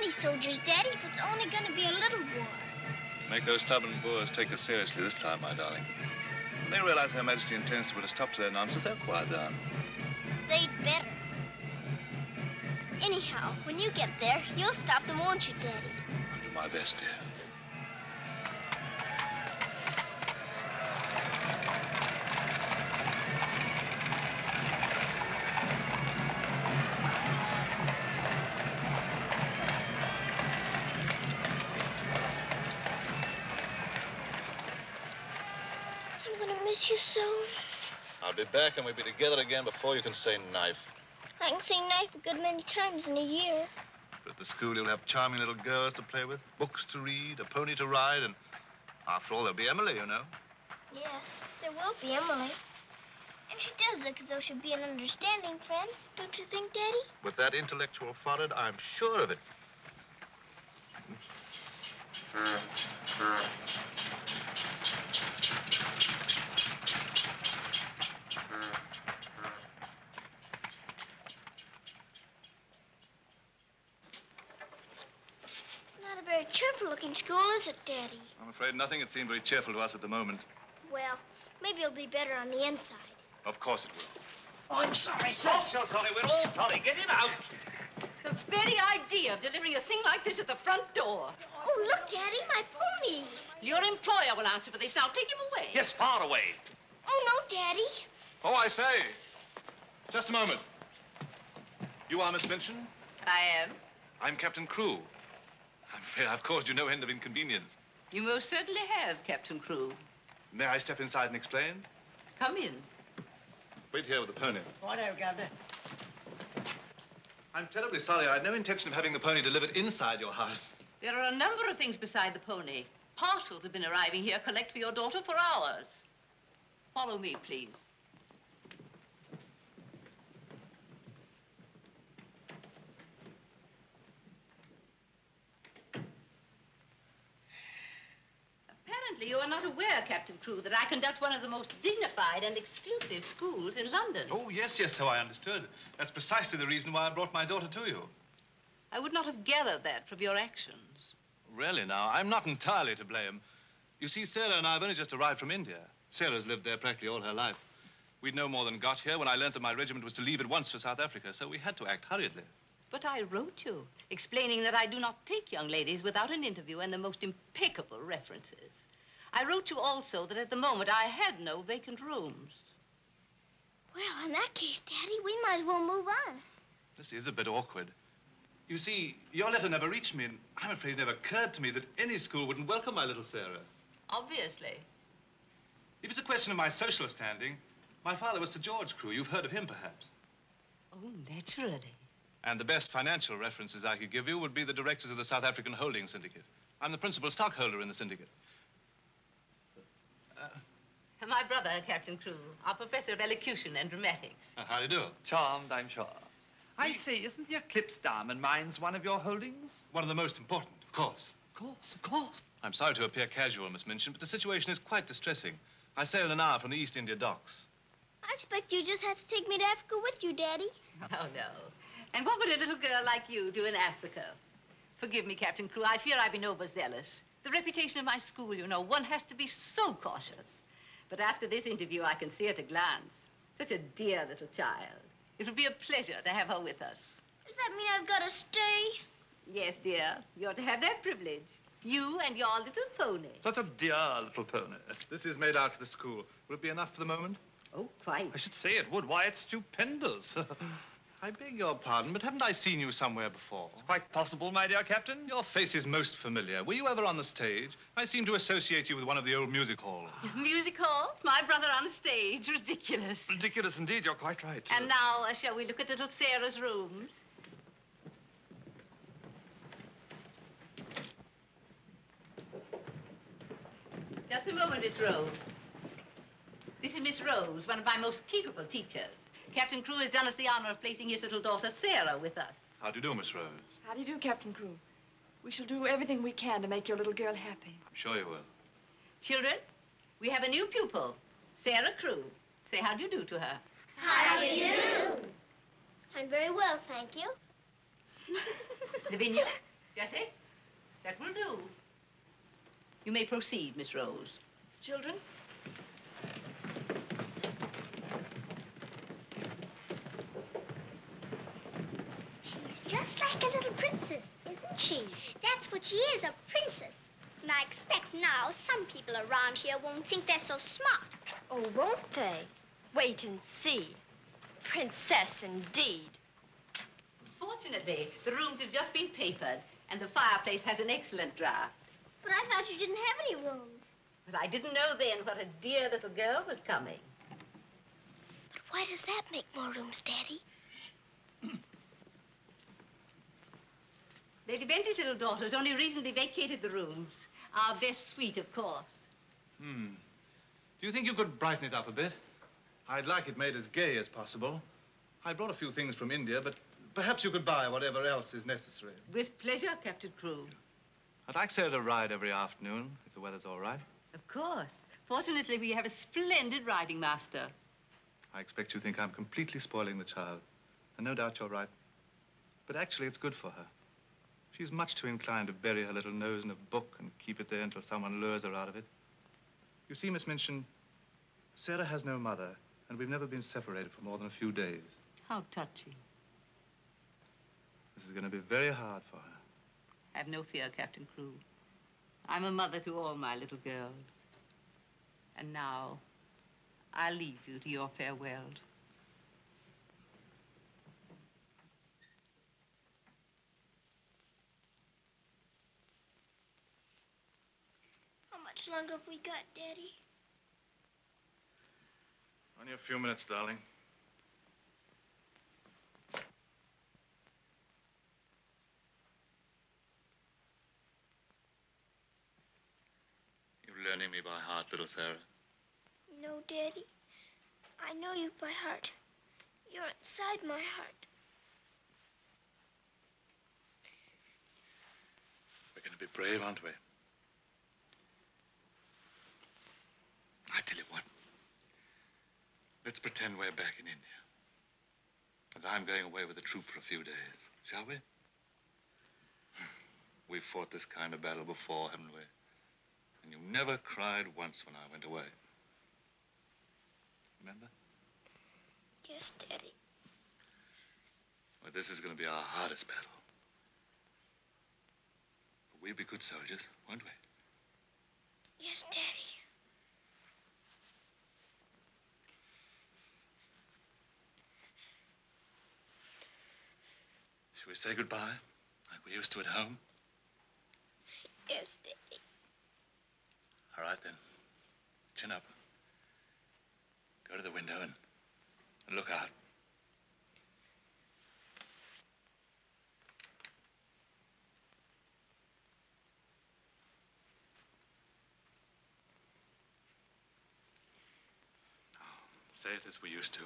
many soldiers, Daddy, if it's only going to be a little war. Make those stubborn Boers take us seriously this time, my darling. When they realize Her Majesty intends to put a stop to their nonsense, they'll quiet down. They'd better. Anyhow, when you get there, you'll stop them, won't you, Daddy? I'll do my best, dear. I'm going to miss you so. I'll be back and we'll be together again before you can say knife. I can say knife a good many times in a year. But at the school, you'll have charming little girls to play with, books to read, a pony to ride, and after all, there'll be Emily, you know. Yes, there will be Emily. And she does look as though she'd be an understanding friend, don't you think, Daddy? With that intellectual forehead, I'm sure of it. Not a very cheerful-looking school, is it, Daddy? I'm afraid nothing had seemed very cheerful to us at the moment. Well, maybe it'll be better on the inside. Of course it will. Oh, I'm sorry, sir. Oh, so sorry. We're all sorry. Get him out. The very idea of delivering a thing like this at the front door. Oh, look, Daddy, my pony. Your employer will answer for this. Now, take him away. Yes, far away. Oh, no, Daddy. Oh, I say. Just a moment. You are Miss Minchin? I am. I'm Captain Crewe. I'm afraid I've caused you no end of inconvenience. You most certainly have, Captain Crewe. May I step inside and explain? Come in. Wait here with the pony. Righto, Governor. I'm terribly sorry. I had no intention of having the pony delivered inside your house. There are a number of things beside the pony. Parcels have been arriving here, collect for your daughter for hours. Follow me, please. Apparently, you are not aware, Captain Crewe, that I conduct one of the most dignified and exclusive schools in London. Oh, yes, so I understood. That's precisely the reason why I brought my daughter to you. I would not have gathered that from your actions. Really, now, I'm not entirely to blame. You see, Sarah and I have only just arrived from India. Sarah's lived there practically all her life. We'd no more than got here when I learned that my regiment was to leave at once for South Africa, so we had to act hurriedly. But I wrote you, explaining that I do not take young ladies without an interview and the most impeccable references. I wrote you also that at the moment I had no vacant rooms. Well, in that case, Daddy, we might as well move on. This is a bit awkward. You see, your letter never reached me, and I'm afraid it never occurred to me that any school wouldn't welcome my little Sarah. Obviously. If it's a question of my social standing, my father was Sir George Crewe. You've heard of him, perhaps. Oh, naturally. And the best financial references I could give you would be the directors of the South African Holding Syndicate. I'm the principal stockholder in the syndicate. My brother, Captain Crewe, our professor of elocution and dramatics. How do you do? Charmed, I'm sure. I say, isn't the Eclipse Diamond Mines one of your holdings? One of the most important, of course. Of course. I'm sorry to appear casual, Miss Minchin, but the situation is quite distressing. I sail in an hour from the East India docks. I expect you just have to take me to Africa with you, Daddy. Oh, no. And what would a little girl like you do in Africa? Forgive me, Captain Crewe. I fear I've been overzealous. The reputation of my school, you know, one has to be so cautious. But after this interview, I can see at a glance. Such a dear little child. It would be a pleasure to have her with us. Does that mean I've got to stay? Yes, dear. You're to have that privilege. You and your little pony. Such a dear little pony. This is made out to the school. Will it be enough for the moment? Oh, quite. I should say it would. Why, it's stupendous. I beg your pardon, but haven't I seen you somewhere before? It's quite possible, my dear Captain. Your face is most familiar. Were you ever on the stage? I seem to associate you with one of the old music halls. Music hall? My brother on the stage. Ridiculous. Ridiculous indeed. You're quite right. And now, shall we look at little Sarah's rooms? Just a moment, Miss Rose. This is Miss Rose, one of my most capable teachers. Captain Crewe has done us the honor of placing his little daughter, Sarah, with us. How do you do, Miss Rose? How do you do, Captain Crewe? We shall do everything we can to make your little girl happy. I'm sure you will. Children, we have a new pupil, Sarah Crewe. Say how do you do to her. How do you do? I'm very well, thank you. Lavinia, Jessie, that will do. You may proceed, Miss Rose. Children? She's just like a little princess, isn't she? That's what she is, a princess. And I expect now some people around here won't think they're so smart. Oh, won't they? Wait and see. Princess, indeed. Fortunately, the rooms have just been papered, and the fireplace has an excellent draft. But I thought you didn't have any rooms. But I didn't know then what a dear little girl was coming. But why does that make more rooms, Daddy? Lady Bentley's little daughter has only recently vacated the rooms. Our best suite, of course. Do you think you could brighten it up a bit? I'd like it made as gay as possible. I brought a few things from India, but perhaps you could buy whatever else is necessary. With pleasure, Captain Crewe. I'd like Sarah to ride every afternoon, if the weather's all right. Of course. Fortunately, we have a splendid riding master. I expect you think I'm completely spoiling the child. And no doubt you're right. But actually, it's good for her. She's much too inclined to bury her little nose in a book and keep it there until someone lures her out of it. You see, Miss Minchin, Sarah has no mother, and we've never been separated for more than a few days. How touching. This is going to be very hard for her. Have no fear, Captain Crewe. I'm a mother to all my little girls. And now, I'll leave you to your farewells. How much longer have we got, Daddy? Only a few minutes, darling. You're learning me by heart, little Sarah. No, Daddy. I know you by heart. You're inside my heart. We're going to be brave, aren't we? I tell you what. Let's pretend we're back in India. And I'm going away with the troop for a few days, shall we? We've fought this kind of battle before, haven't we? And you never cried once when I went away. Remember? Yes, Daddy. Well, this is going to be our hardest battle. But we'll be good soldiers, won't we? Yes, Daddy. Shall we say goodbye, like we used to at home? Yes, Daddy. All right, then. Chin up. Go to the window and look out. Now, say it as we used to.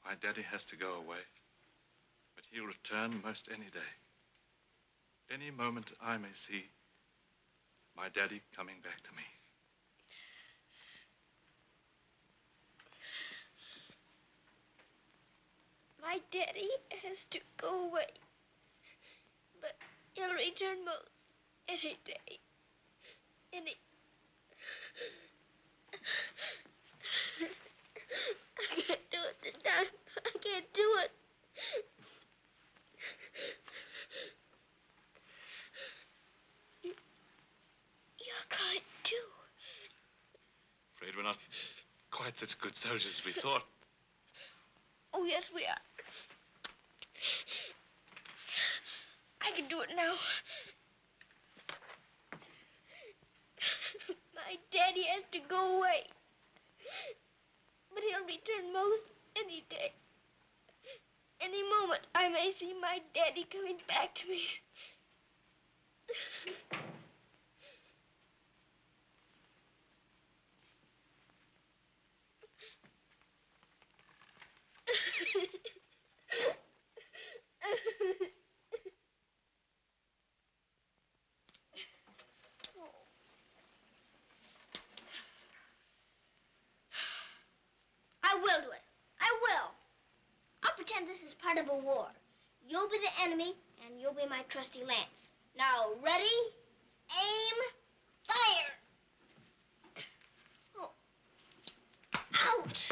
My daddy has to go away, but he'll return most any day. Any moment I may see my daddy coming back to me. My daddy has to go away, but he'll return most any day. Any... I can't do it this time. I can't do it. You're crying too. Afraid we're not quite such good soldiers as we thought. Oh, yes, we are. I can do it now. My daddy has to go away. But he'll return most any day. Any moment I may see my daddy coming back to me. I will do it. I will. I'll pretend this is part of a war. You'll be the enemy, and and you'll be my trusty lance. Now, ready, aim, fire! Oh. Ouch!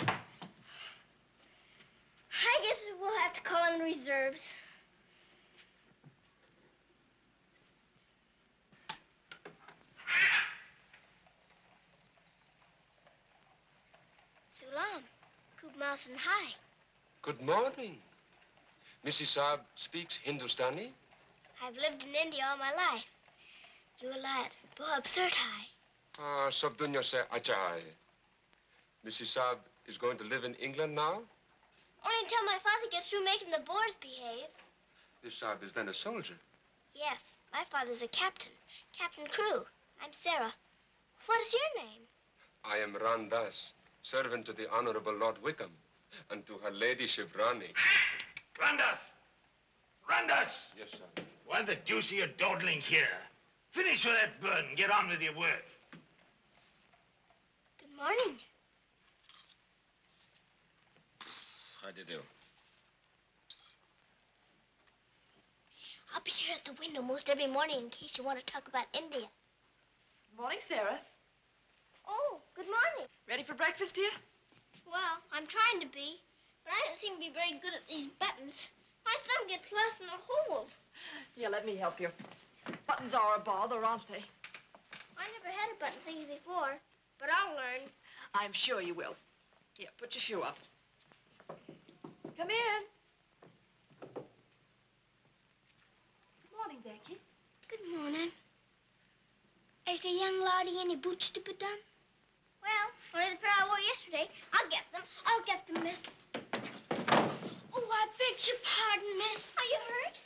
I guess we'll have to call in reserves. Sulam, Kub Mausan Hai. Good morning. Mrs. Saab speaks Hindustani? I've lived in India all my life. You lad, bahut absurd hai. Ah, sab dunya se acha hai. Mrs. Saab is going to live in England now? Only until my father gets through making the Boers behave. This Saab is then a soldier. Yes, my father's a captain. Captain Crew. I'm Sarah. What is your name? I am Ran Das, servant to the Honorable Lord Wickham, and to her ladyship Rani. Randas! Randas! Yes, sir. Why the deuce are you dawdling here? Finish with that bird and get on with your work. Good morning. How do you do? I'll be here at the window most every morning in case you want to talk about India. Good morning, Sarah. Oh, good morning. Ready for breakfast, dear? Well, I'm trying to be, but I don't seem to be very good at these buttons. My thumb gets lost in the holes. Here, let me help you. Buttons are a bother, aren't they? I never had to button things before, but I'll learn. I'm sure you will. Here, put your shoe up. Come in. Good morning, Becky. Good morning. Is the young laddie any boots to be done? Well, only the pair I wore yesterday. I'll get them. I'll get them, miss. Oh, I beg your pardon, miss. Are you hurt?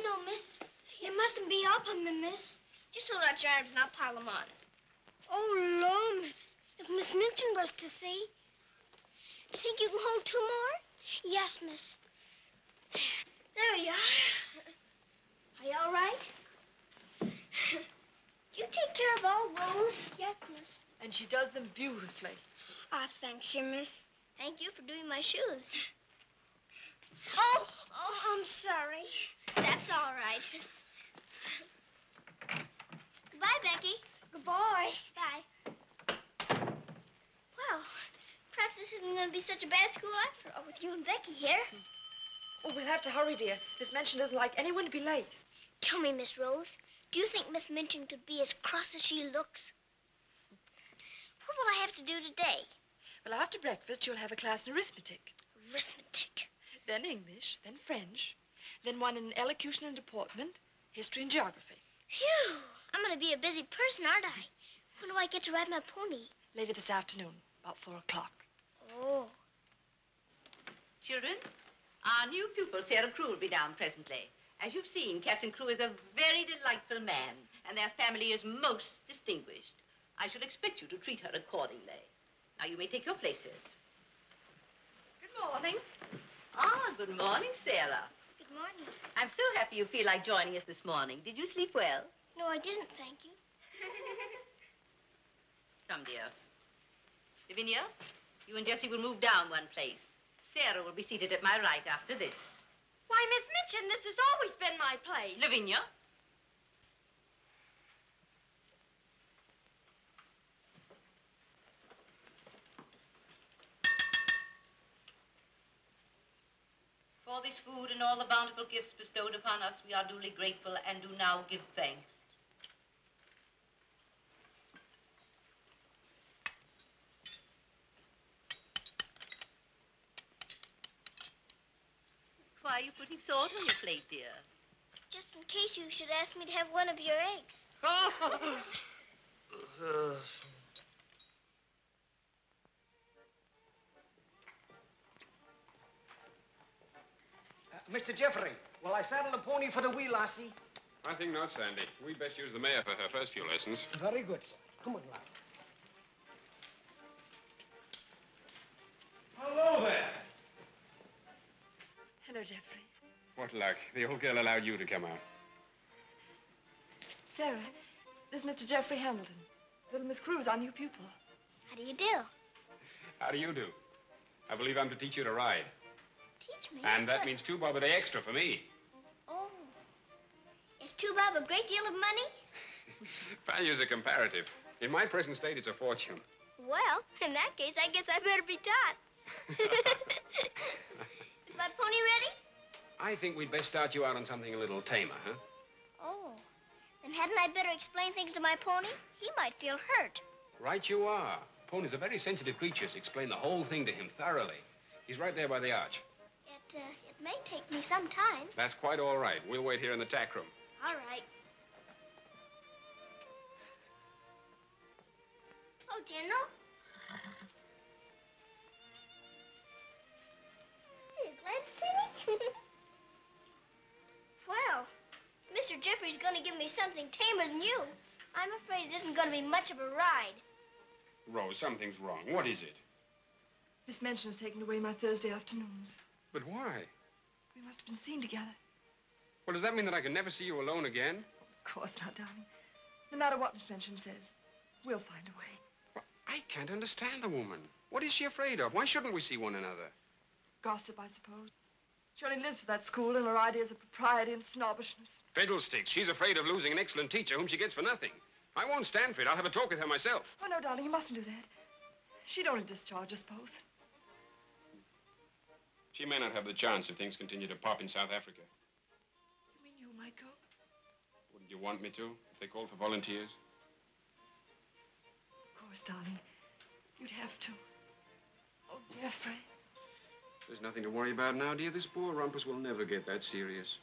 No, miss. You mustn't be up on me, miss. Just hold out your arms and I'll pile them on. Oh, Lord, miss. If Miss Minton was to see. You think you can hold two more? Yes, miss. There you are. Are you all right? You take care of all those? Yes, miss. And she does them beautifully. Ah, thanks, you, miss. Thank you for doing my shoes. Oh, I'm sorry. That's all right. Goodbye, Becky. Goodbye. Bye. Well, perhaps this isn't going to be such a bad school after all with you and Becky here. Oh, we'll have to hurry, dear. Miss Minchin doesn't like anyone to be late. Tell me, Miss Rose, do you think Miss Minton could be as cross as she looks? What will I have to do today? Well, after breakfast, you'll have a class in arithmetic. Arithmetic. Then English, then French, then one in elocution and deportment, history and geography. Phew, I'm going to be a busy person, aren't I? When do I get to ride my pony? Later this afternoon, about 4 o'clock. Oh. Children, our new pupil, Sarah Crew, will be down presently. As you've seen, Captain Crew is a very delightful man, and their family is most distinguished. I should expect you to treat her accordingly. Now, you may take your places. Good morning. Ah, good morning, Sarah. Good morning. I'm so happy you feel like joining us this morning. Did you sleep well? No, I didn't, thank you. Come, dear. Lavinia, you and Jessie will move down one place. Sarah will be seated at my right after this. Why, Miss Minchin, this has always been my place. Lavinia. For this food and all the bountiful gifts bestowed upon us, we are duly grateful and do now give thanks. Why are you putting salt on your plate, dear? Just in case you should ask me to have one of your eggs. Mr. Jeffrey, will I saddle the pony for the wee lassie? I think not, Sandy. We'd best use the mare for her first few lessons. Very good, sir. Come on, lad. Hello there. Hello, Jeffrey. What luck. The old girl allowed you to come out. Sarah, this is Mr. Jeffrey Hamilton. Little Miss Crew's our new pupil. How do you do? How do you do? I believe I'm to teach you to ride. Teach me. And that means 2 bob a day extra for me. Oh. Is 2 bob a great deal of money? Values are comparative. In my present state, it's a fortune. Well, in that case, I guess I better be taught. Is my pony ready? I think we'd best start you out on something a little tamer, huh? Oh, then hadn't I better explain things to my pony? He might feel hurt. Right you are. Ponies are very sensitive creatures. Explain the whole thing to him thoroughly. He's right there by the arch. It may take me some time. That's quite all right. We'll wait here in the tack room. All right. Oh, General. Are you glad to see me? Well, Mr. Jeffrey's going to give me something tamer than you. I'm afraid it isn't going to be much of a ride. Rose, something's wrong. What is it? Miss Minchin's taken away my Thursday afternoons. But why? We must have been seen together. Well, does that mean that I can never see you alone again? Of course not, darling. No matter what Miss Minchin says, we'll find a way. Well, I can't understand the woman. What is she afraid of? Why shouldn't we see one another? Gossip, I suppose. She only lives for that school and her ideas of propriety and snobbishness. Fiddlesticks. She's afraid of losing an excellent teacher whom she gets for nothing. I won't stand for it. I'll have a talk with her myself. Oh, no, darling, you mustn't do that. She'd only discharge us both. She may not have the chance if things continue to pop in South Africa. You mean you might go? Wouldn't you want me to, if they called for volunteers? Of course, darling. You'd have to. Oh, Jeffrey. There's nothing to worry about now, dear. This poor rumpus will never get that serious.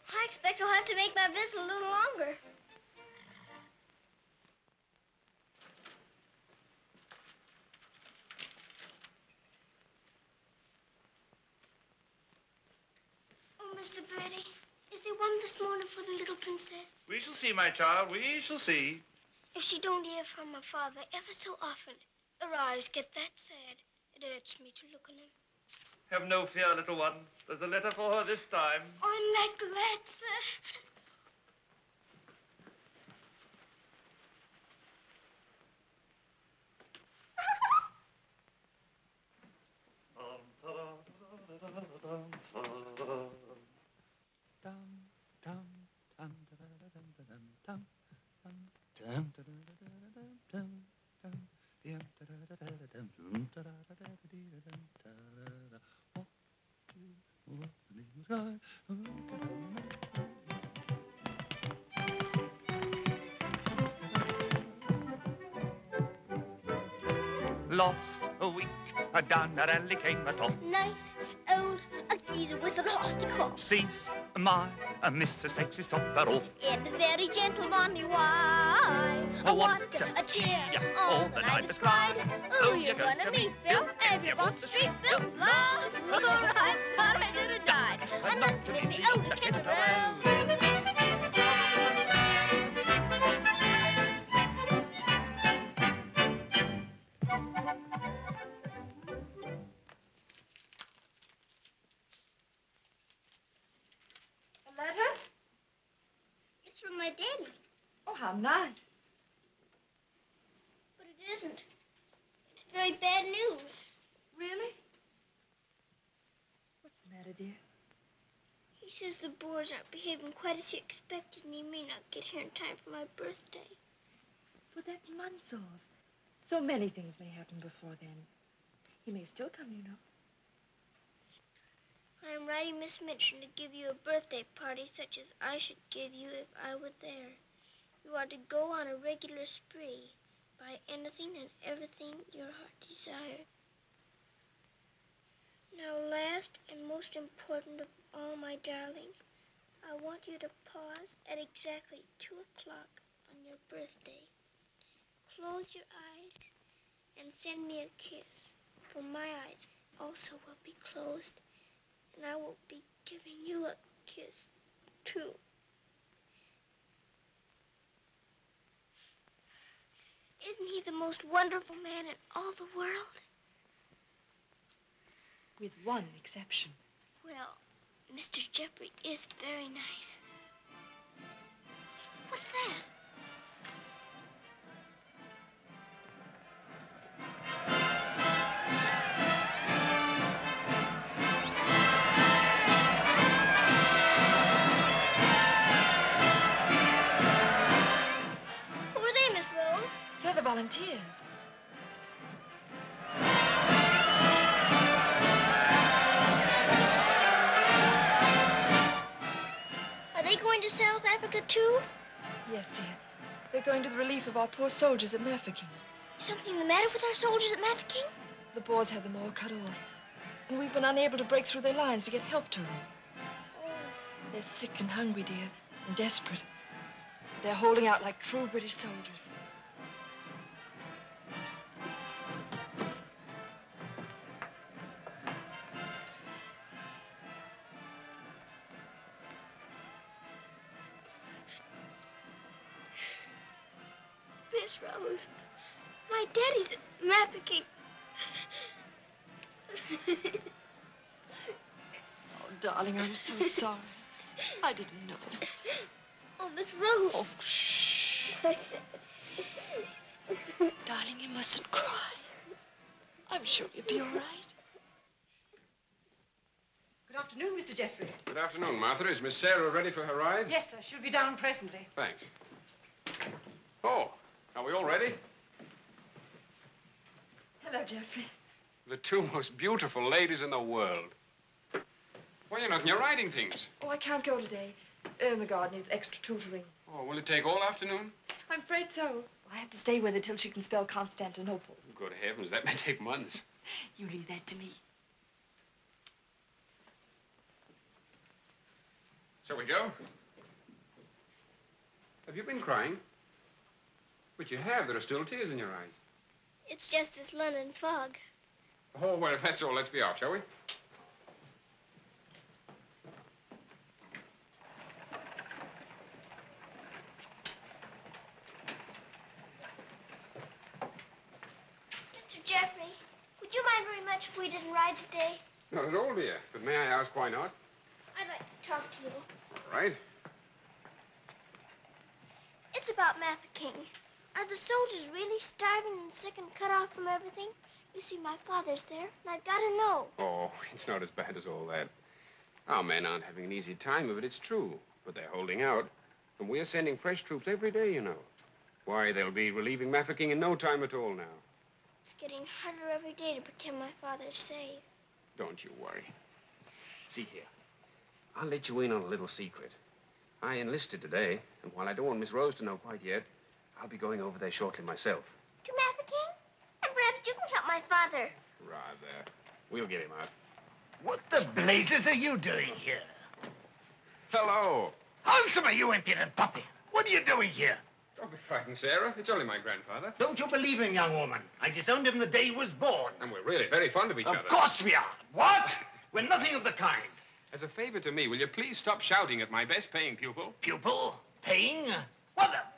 I expect I'll have to make my visit a little longer. Oh, Mr. Birdie, is there one this morning for the little princess? We shall see, my child. We shall see. If she don't hear from her father ever so often, her eyes get that sad. It hurts me to look on them. Have no fear, little one. There's a letter for her this time. Oh, I'm that glad, sir. Lost a week, down that alley came a top. Nice old geezer with a rusty crop. Sees my Mrs. takes his topper off. In a very gentlemanly way. Oh, what a cheer all the night is cried. Who you gonna meet, Bill? Have you walked the street, Bill? Love, I thought I should have died. I'm not in the old Kent Road. It's from my daddy. Oh, how nice. But it isn't. It's very bad news. Really? What's the matter, dear? He says the Boers aren't behaving quite as he expected, and he may not get here in time for my birthday. But that's months off. So many things may happen before then. He may still come, you know. I am writing Miss Minchin to give you a birthday party such as I should give you if I were there. You are to go on a regular spree, buy anything and everything your heart desires. Now, last and most important of all, my darling, I want you to pause at exactly 2 o'clock on your birthday. Close your eyes and send me a kiss, for my eyes also will be closed, and I will be giving you a kiss, too. Isn't he the most wonderful man in all the world? With one exception. Well, Mr. Jeffrey is very nice. What's that? volunteers. Are they going to South Africa, too? Yes, dear. They're going to the relief of our poor soldiers at Mafeking. Is something the matter with our soldiers at Mafeking? The Boers had them all cut off. And we've been unable to break through their lines to get help to them. They're sick and hungry, dear, and desperate. They're holding out like true British soldiers. Miss Rose, my daddy's at Mafeking. Oh, darling, I'm so sorry. I didn't know. Oh, Miss Rose. Oh, shh. Darling, you mustn't cry. I'm sure you'll be all right. Good afternoon, Mr. Jeffrey. Good afternoon, Martha. Is Miss Sarah ready for her ride? Yes, sir. She'll be down presently. Thanks. Oh, are we all ready? Hello, Jeffrey. The two most beautiful ladies in the world. Why, you're not in your riding things. Oh, I can't go today. Ermengarde needs extra tutoring. Oh, will it take all afternoon? I'm afraid so. I have to stay with her till she can spell Constantinople. Good heavens, that may take months. You leave that to me. Shall we go? Have you been crying? But you have. There are still tears in your eyes. It's just this London fog. Oh, well, if that's all, let's be off, shall we? Mr. Jeffrey, would you mind very much if we didn't ride today? Not at all, dear. But may I ask why not? I'd like to talk to you. All right. It's about Mafeking. Are the soldiers really starving and sick and cut off from everything? You see, my father's there, and I've got to know. Oh, it's not as bad as all that. Our men aren't having an easy time of it, it's true. But they're holding out. And we're sending fresh troops every day, you know. Why, they'll be relieving Mafeking in no time at all now. It's getting harder every day to pretend my father's safe. Don't you worry. See here. I'll let you in on a little secret. I enlisted today, and while I don't want Miss Rose to know quite yet, I'll be going over there shortly myself. To Mafeking? And perhaps you can help my father. Rather. We'll get him out. What the blazes are you doing here? Hello. Answer me, you impudent puppy. What are you doing here? Don't be frightened, Sarah. It's only my grandfather. Don't you believe him, young woman? I disowned him the day he was born. And we're really very fond of each other. Of course we are. What? We're nothing of the kind. As a favor to me, will you please stop shouting at my best-paying pupil? Pupil? Paying?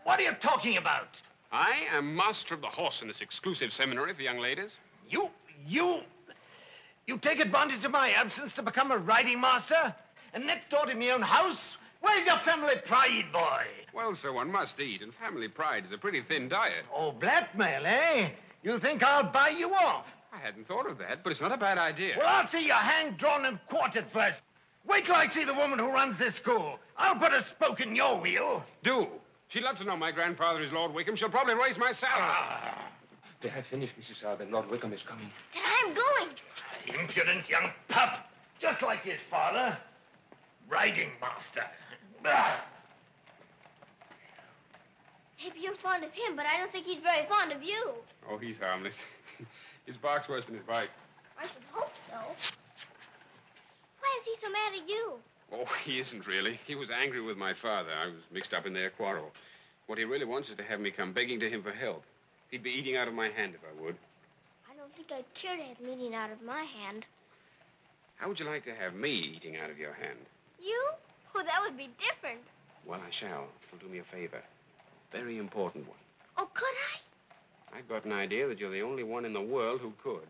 What are you talking about? I am master of the horse in this exclusive seminary for young ladies. You take advantage of my absence to become a riding master? And next door to my own house? Where's your family pride, boy? Well, sir, one must eat, and family pride is a pretty thin diet. Oh, blackmail, eh? You think I'll buy you off? I hadn't thought of that, but it's not a bad idea. Well, I'll see you hanged, drawn, and quartered first. Wait till I see the woman who runs this school. I'll put a spoke in your wheel. Do. She'd love to know my grandfather is Lord Wickham. She'll probably raise my salary. They have finished, Mrs. Albert. Lord Wickham is coming. Then I'm going. Impudent young pup. Just like his father. Riding master. Maybe you're fond of him, but I don't think he's very fond of you. Oh, he's harmless. His bark's worse than his bite. I should hope so. Why is he so mad at you? Oh, he isn't really. He was angry with my father. I was mixed up in their quarrel. What he really wants is to have me come begging to him for help. He'd be eating out of my hand if I would. I don't think I'd care to have him eating out of my hand. How would you like to have me eating out of your hand? You? Oh, that would be different. Well, I shall. If you'll do me a favor. Very important one. Oh, could I? I've got an idea that you're the only one in the world who could.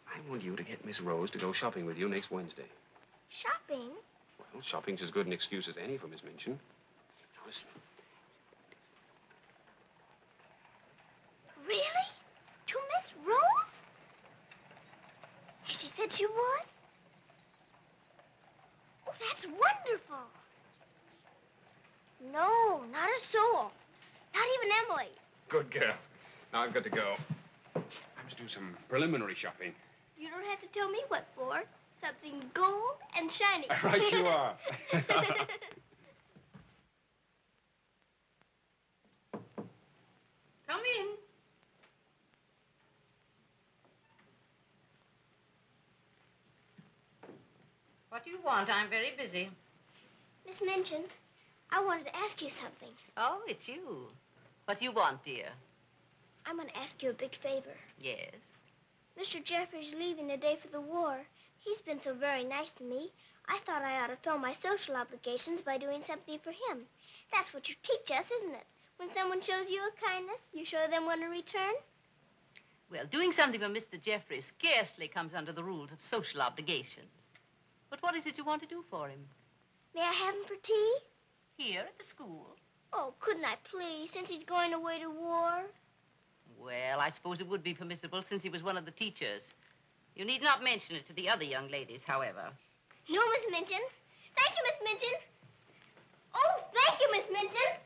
I want you to get Miss Rose to go shopping with you next Wednesday. Shopping? Well, shopping's as good an excuse as any for Miss Minchin. Now, listen. Really? To Miss Rose? Has she said she would? Oh, that's wonderful. No, not a soul. Not even Emily. Good girl. Now I've got to go. I must do some preliminary shopping. You don't have to tell me what for. Something gold and shiny. Right you are. Come in. What do you want? I'm very busy. Miss Minchin, I wanted to ask you something. Oh, it's you. What do you want, dear? I'm going to ask you a big favor. Yes. Mr. Jeffrey's leaving the day for the war. He's been so very nice to me. I thought I ought to fill my social obligations by doing something for him. That's what you teach us, isn't it? When someone shows you a kindness, you show them one in return. Well, doing something for Mr. Jeffrey scarcely comes under the rules of social obligations. But what is it you want to do for him? May I have him for tea? Here at the school? Oh, couldn't I please, since he's going away to war? Well, I suppose it would be permissible since he was one of the teachers. You need not mention it to the other young ladies, however. No, Miss Minchin. Thank you, Miss Minchin. Oh, thank you, Miss Minchin.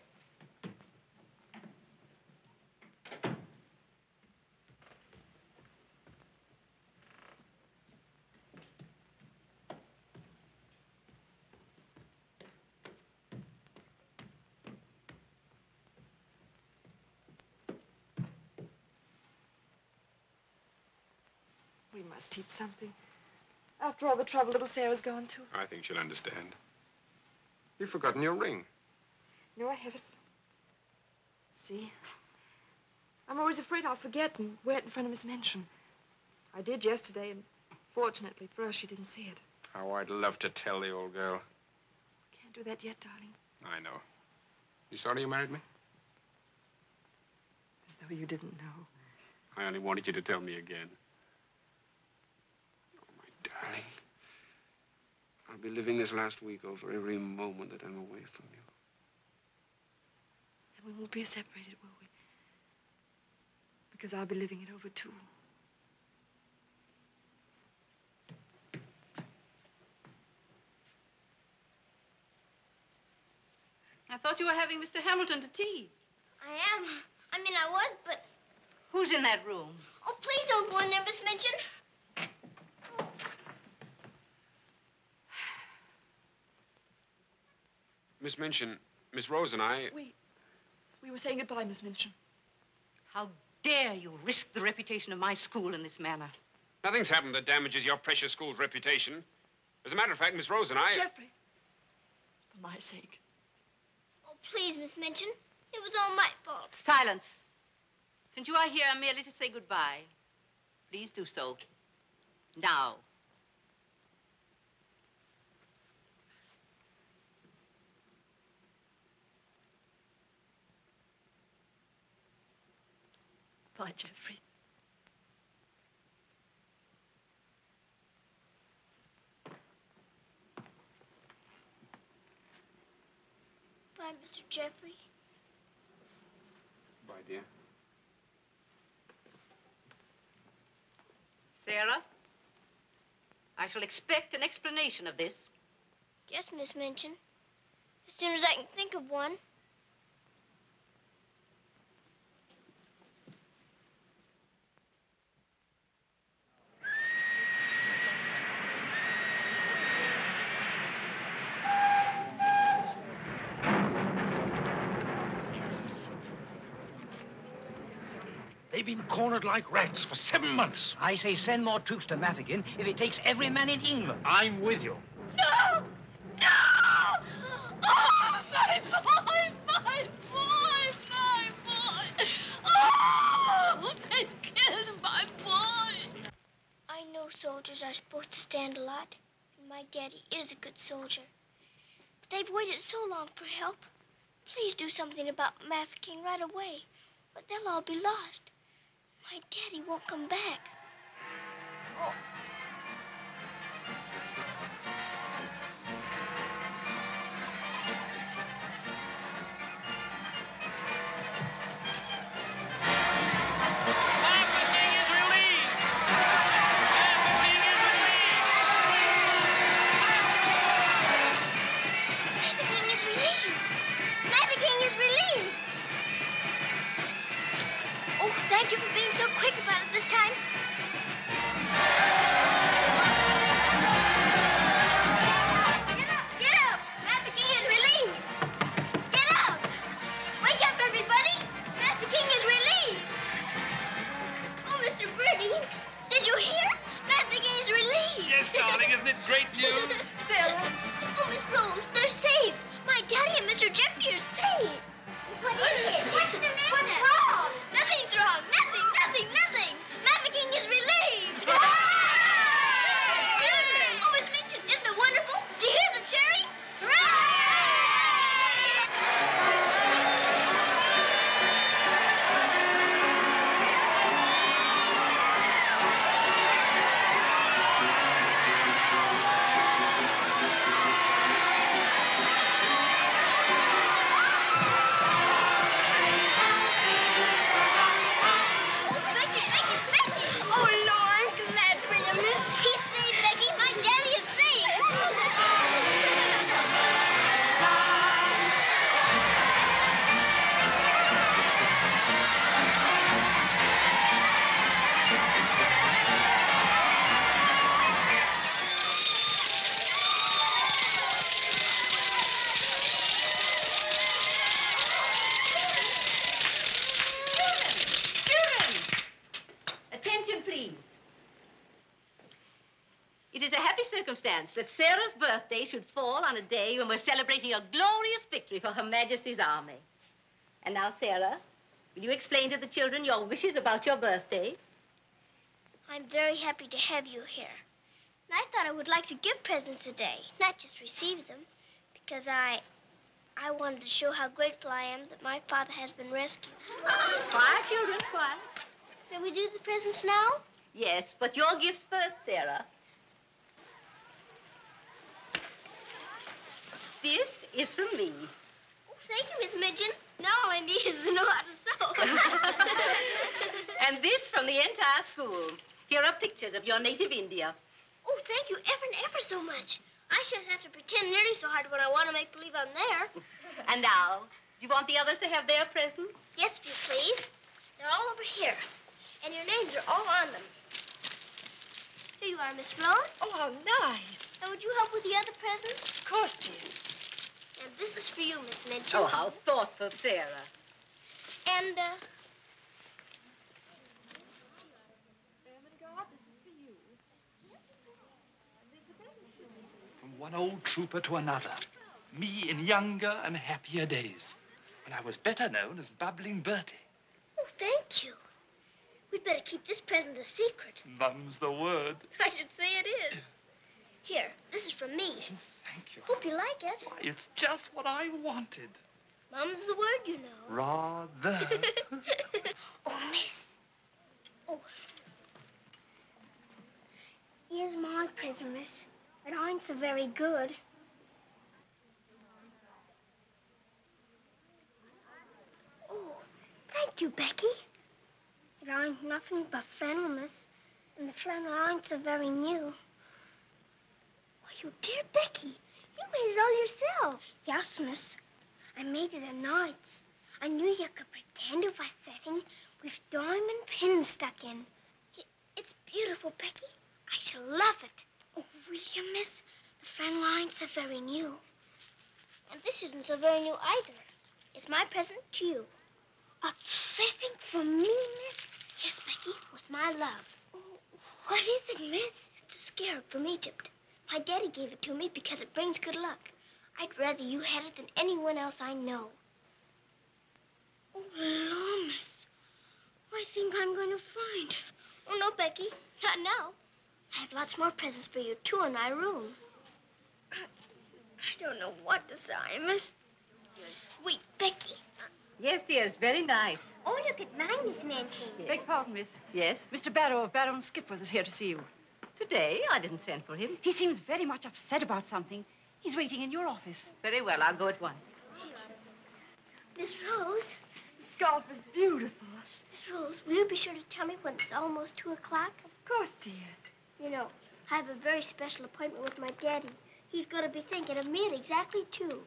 We must teach something. After all the trouble little Sarah's gone to. I think she'll understand. You've forgotten your ring. No, I haven't. See? I'm always afraid I'll forget and wear it in front of Miss Minchin. I did yesterday, and fortunately for us, she didn't see it. How I'd love to tell the old girl. Can't do that yet, darling. I know. You sorry you married me? As though you didn't know. I only wanted you to tell me again. Oh, my darling. I'll be living this last week over every moment that I'm away from you. And we won't be separated, will we? Because I'll be living it over, too. I thought you were having Mr. Hamilton to tea. I am. I mean, I was, but... Who's in that room? Oh, please don't go in there, Miss Minchin. Miss Minchin, Miss Rose and I... We were saying goodbye, Miss Minchin. How dare you risk the reputation of my school in this manner? Nothing's happened that damages your precious school's reputation. As a matter of fact, Miss Rose and I... Jeffrey, for my sake. Oh, please, Miss Minchin. It was all my fault. Silence. Since you are here merely to say goodbye, please do so. Now. Bye, Jeffrey. Bye, Mr. Jeffrey. Bye, dear. Sarah, I shall expect an explanation of this. Yes, Miss Minchin. As soon as I can think of one. They've been cornered like rats for 7 months. I say send more troops to Mafeking if it takes every man in England. I'm with you. No! No! Oh, my boy! My boy! My boy! Oh! They've killed my boy! I know soldiers are supposed to stand a lot, and my daddy is a good soldier. But they've waited so long for help. Please do something about Mafeking right away, or they'll all be lost. My daddy won't come back. Oh. Isn't it great news? Sarah. Oh, Miss Rose, they're saved. My daddy and Mr. Jeffrey are saved. What is it? What's the matter? What's wrong? Nothing's wrong. Nothing. Mafeking is relieved. Children. Oh, Miss Minchin, isn't it wonderful? Do you hear the cheering? Hooray! It is a happy circumstance that Sarah's birthday should fall on a day when we're celebrating a glorious victory for Her Majesty's army. And now, Sarah, will you explain to the children your wishes about your birthday? I'm very happy to have you here. And I thought I would like to give presents today, not just receive them, because I wanted to show how grateful I am that my father has been rescued. Quiet, children, quiet. May we do the presents now? Yes, but your gifts first, Sarah. This is from me. Oh, thank you, Miss Midgeon. Now all I need is to know how to sew. And this from the entire school. Here are pictures of your native India. Oh, thank you ever and ever so much. I shan't have to pretend nearly so hard when I want to make believe I'm there. And now, do you want the others to have their presents? Yes, if you please. They're all over here. And your names are all on them. Here you are, Miss Rose. Oh, how nice. And would you help with the other presents? Of course, dear. And this is for you, Miss Midgeon. Oh, how thoughtful, Sarah. And, From one old trooper to another. Me in younger and happier days, when I was better known as Bubbling Bertie. oh, thank you. We'd better keep this present a secret. Mum's the word. I should say it is. Here, this is from me. Thank you. Hope you like it. Why, it's just what I wanted. Mum's the word, you know. Rather. Oh, miss. Oh. Here's my present, miss. But ain't so very good. Oh, thank you, Becky. It ain't nothing but flannel, miss. And the flannel ain't so very new. Oh, you dear Becky. You made it all yourself. Yes, miss. I made it at nights. I knew you could pretend it was setting with diamond pins stuck in. It's beautiful, Becky. I shall love it. Oh, will you, miss? The flannel ain't so very new. And this isn't so very new either. It's my present to you. A present from me, miss? Yes, Becky, with my love. Oh, what is it, miss? It's a scarab from Egypt. My daddy gave it to me because it brings good luck. I'd rather you had it than anyone else I know. Oh, Lord, miss. I think I'm going to find. Oh, no, Becky. Not now. I have lots more presents for you, too, in my room. I don't know what to say, miss. You're sweet, Becky. Yes, dear, it's very nice. Oh, look at mine, Miss Manchin. Beg pardon, miss. Yes? Mr. Barrow of Barrow and Skipworth is here to see you. Today, I didn't send for him. He seems very much upset about something. He's waiting in your office. Very well, I'll go at once. Miss Rose. The scarf is beautiful. Miss Rose, will you be sure to tell me when it's almost 2 o'clock? Of course, dear. You know, I have a very special appointment with my daddy. He's going to be thinking of me at exactly 2.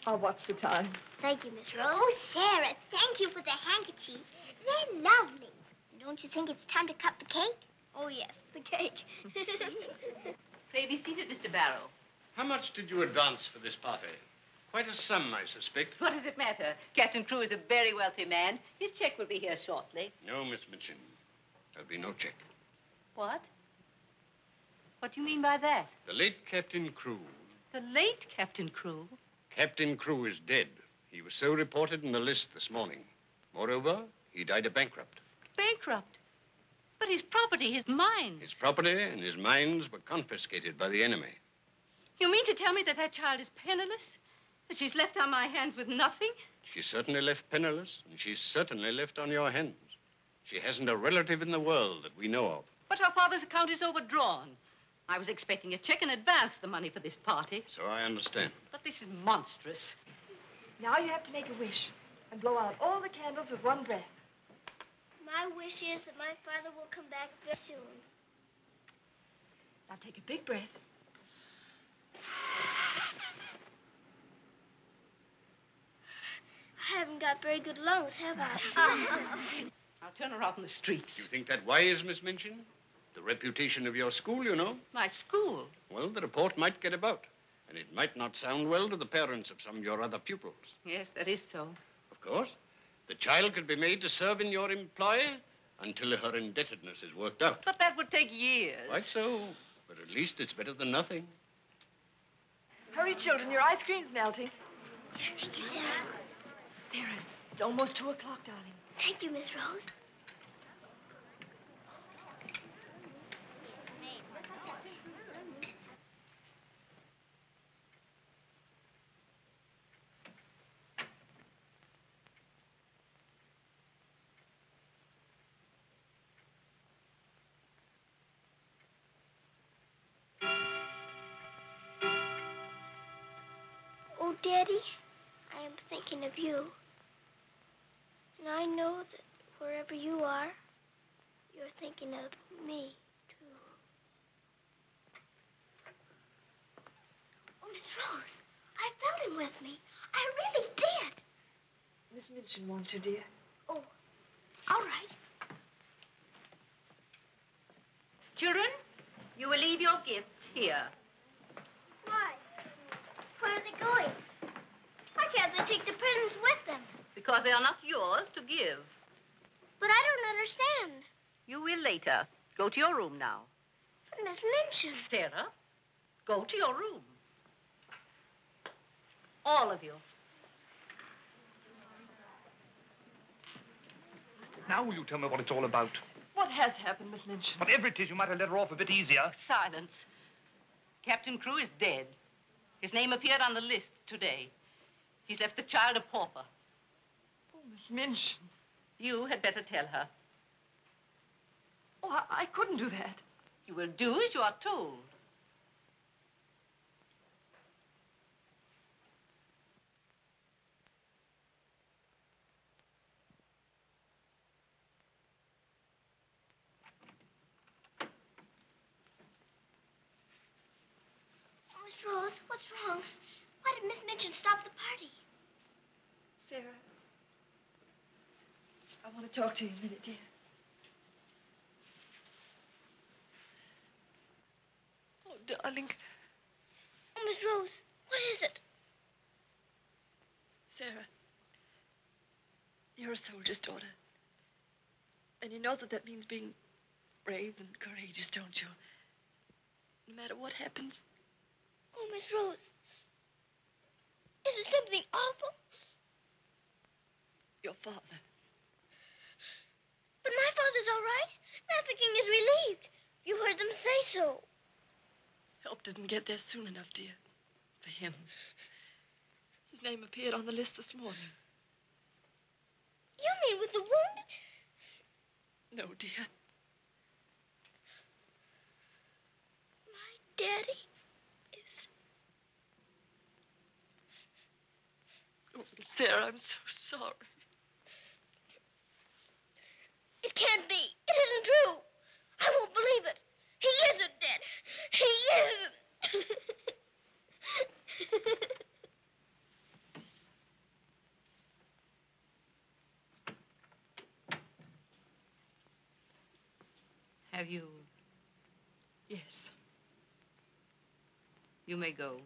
I'll watch the time. Thank you, Miss Rose. Oh, Sarah, thank you for the handkerchiefs. They're lovely. Don't you think it's time to cut the cake? Oh, yes, the cake. Pray be seated, Mr. Barrow. How much did you advance for this party? Quite a sum, I suspect. What does it matter? Captain Crewe is a very wealthy man. His check will be here shortly. No, Miss Minchin. There'll be no check. What What do you mean by that? The late Captain Crewe. The late Captain Crewe? Captain Crewe is dead. He was so reported in the list this morning. Moreover, he died a bankrupt. Bankrupt? But his property, his mines. His property and his mines were confiscated by the enemy. You mean to tell me that that child is penniless? That she's left on my hands with nothing? She's certainly left penniless, and she's certainly left on your hands. She hasn't a relative in the world that we know of. But her father's account is overdrawn. I was expecting a check in advance, the money for this party. So I understand. But this is monstrous. Now you have to make a wish and blow out all the candles with one breath. My wish is that my father will come back very soon. Now take a big breath. I haven't got very good lungs, have I? I'll turn her out in the streets. You think that wise, Miss Minchin? The reputation of your school, you know. My school? Well, the report might get about. And it might not sound well to the parents of some of your other pupils. Yes, that is so. Of course. The child could be made to serve in your employ until her indebtedness is worked out. But that would take years. Quite so. But at least it's better than nothing. Hurry, children, your ice cream's melting. Thank you, Sarah. Sarah, it's almost 2 o'clock, darling. Thank you, Miss Rose. Oh, Daddy, I am thinking of you. And I know that wherever you are, you're thinking of me, too. Oh, Miss Rose, I felt him with me. I really did. Miss Minchin wants you, dear. Oh, all right. Children, you will leave your gifts here. Why? Where are they going? Why can't they take the presents with them? Because they are not yours to give. But I don't understand. You will later. Go to your room now. But Miss Minchin. Sarah, go to your room. All of you. Now will you tell me what it's all about? What has happened, Miss Minchin? Whatever it is, you might have let her off a bit easier. Silence. Captain Crewe is dead. His name appeared on the list today. He's left the child a pauper. Oh, Miss Minchin. You had better tell her. Oh, I couldn't do that. You will do as you are told. Oh, Miss Rose, what's wrong? Why did Miss Minchin stop the party? Sarah, I want to talk to you a minute, dear. Oh, darling. Oh, Miss Rose, what is it? Sarah, you're a soldier's daughter. And you know that that means being brave and courageous, don't you? No matter what happens. Oh, Miss Rose. Is it something awful? Your father. But my father's all right. Trafficking is relieved. You heard them say so. Help didn't get there soon enough, dear. For him. His name appeared on the list this morning. You mean with the wound? No, dear. My daddy is... Oh, Sarah, I'm so sorry. It can't be. It isn't true. I won't believe it. He isn't dead. He isn't. Have you? Yes. You may go.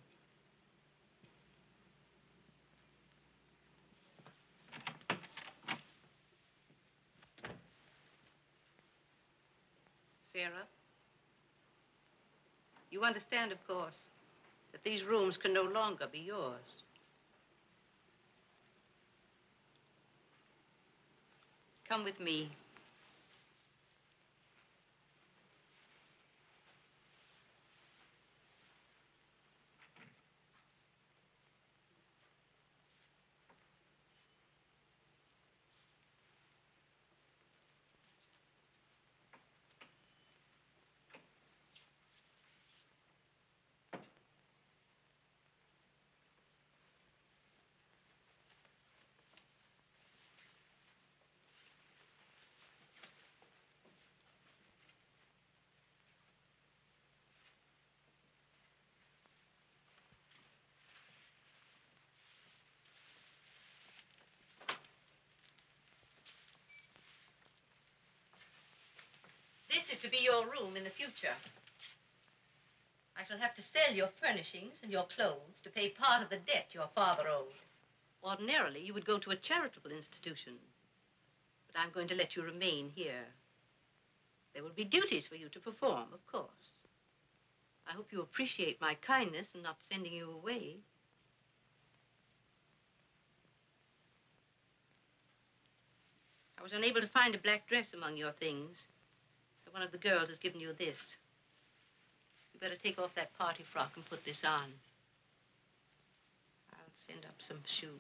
Sarah? You understand, of course, that these rooms can no longer be yours. Come with me. This is to be your room in the future. I shall have to sell your furnishings and your clothes to pay part of the debt your father owed. Ordinarily, you would go to a charitable institution. But I'm going to let you remain here. There will be duties for you to perform, of course. I hope you appreciate my kindness in not sending you away. I was unable to find a black dress among your things, so one of the girls has given you this. You better take off that party frock and put this on. I'll send up some shoes.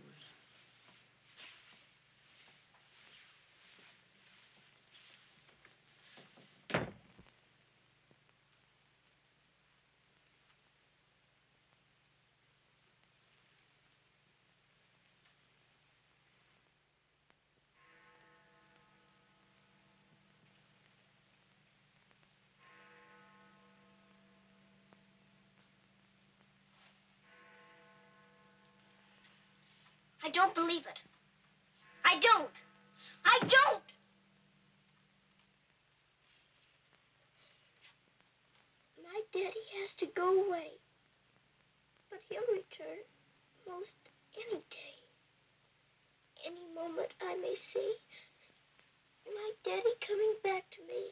I don't believe it. I don't. I don't. My daddy has to go away. But he'll return most any day. Any moment I may see my daddy coming back to me.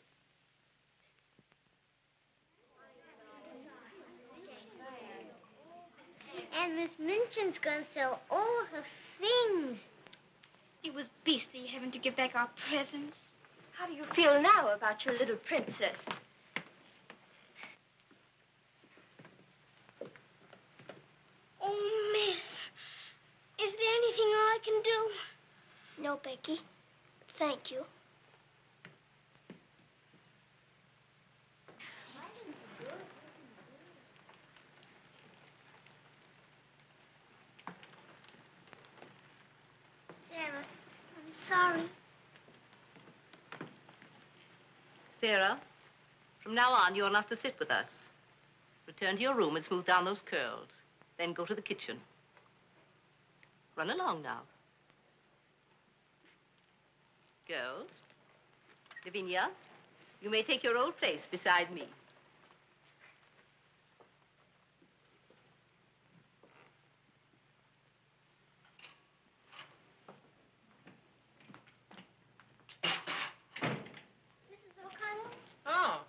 And Miss Minchin's gonna sell all her things. It was beastly having to give back our presents. How do you feel now about your little princess? Oh, Miss, is there anything I can do? No, Becky. Thank you. Sarah, I'm sorry. Sarah, from now on, you're not to sit with us. Return to your room and smooth down those curls. Then go to the kitchen. Run along now. Girls, Lavinia, you may take your old place beside me. Mrs. O'Connell? Oh,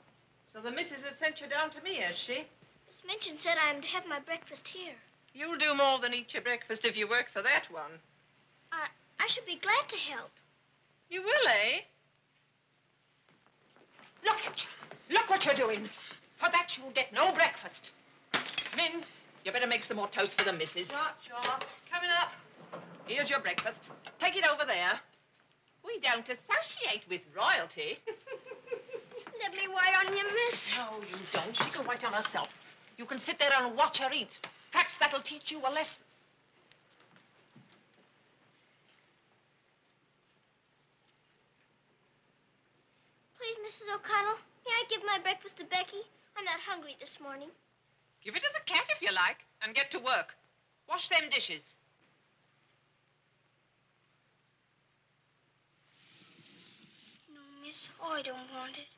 so the missus has sent you down to me, has she? Miss Minchin said I'm to have my breakfast here. You'll do more than eat your breakfast if you work for that one. I should be glad to help. You will, eh? Look at you. Look what you're doing. For that, you'll get no breakfast. Min, you better make some more toast for the missus. Sure. Coming up. Here's your breakfast. Take it over there. We don't associate with royalty. Let me wait on you, miss. No, you don't. She can wait on herself. You can sit there and watch her eat. Perhaps that'll teach you a lesson. Please, Mrs. O'Connell, may I give my breakfast to Becky? I'm not hungry this morning. Give it to the cat if you like, and get to work. Wash them dishes. No, miss, I don't want it.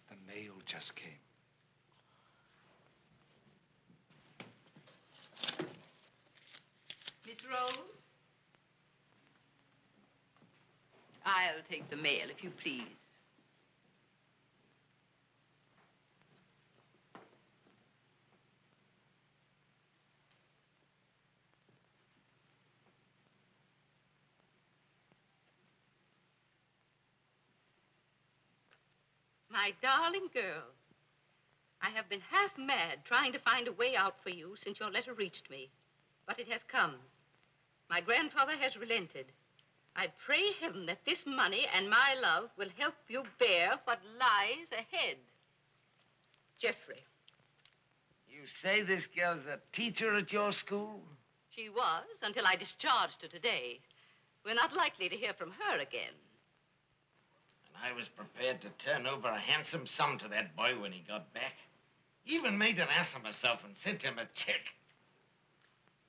The mail just came. Rose? I'll take the mail, if you please. My darling girl, I have been half mad trying to find a way out for you since your letter reached me. But it has come. My grandfather has relented. I pray heaven that this money and my love will help you bear what lies ahead. Jeffrey. You say this girl's a teacher at your school? She was, until I discharged her today. We're not likely to hear from her again. And I was prepared to turn over a handsome sum to that boy when he got back. Even made an ass of myself and sent him a check.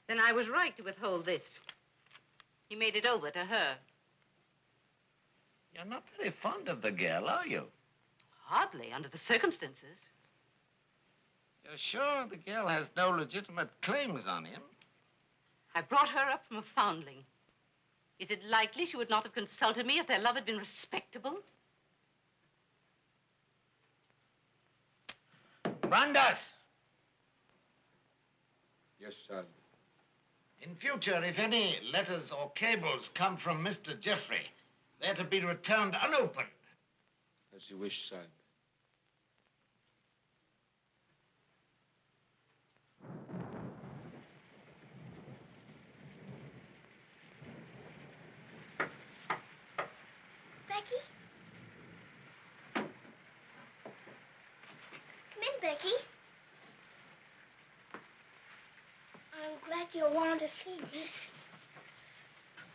Then I was right to withhold this. He made it over to her. You're not very fond of the girl, are you? Hardly, under the circumstances. You're sure the girl has no legitimate claims on him? I brought her up from a foundling. Is it likely she would not have consulted me if their love had been respectable? Brandas! Yes, sir. In future, if any letters or cables come from Mr. Jeffrey, they're to be returned unopened. As you wish, sir. Becky? Come in, Becky. I'm glad you want to sleep, miss.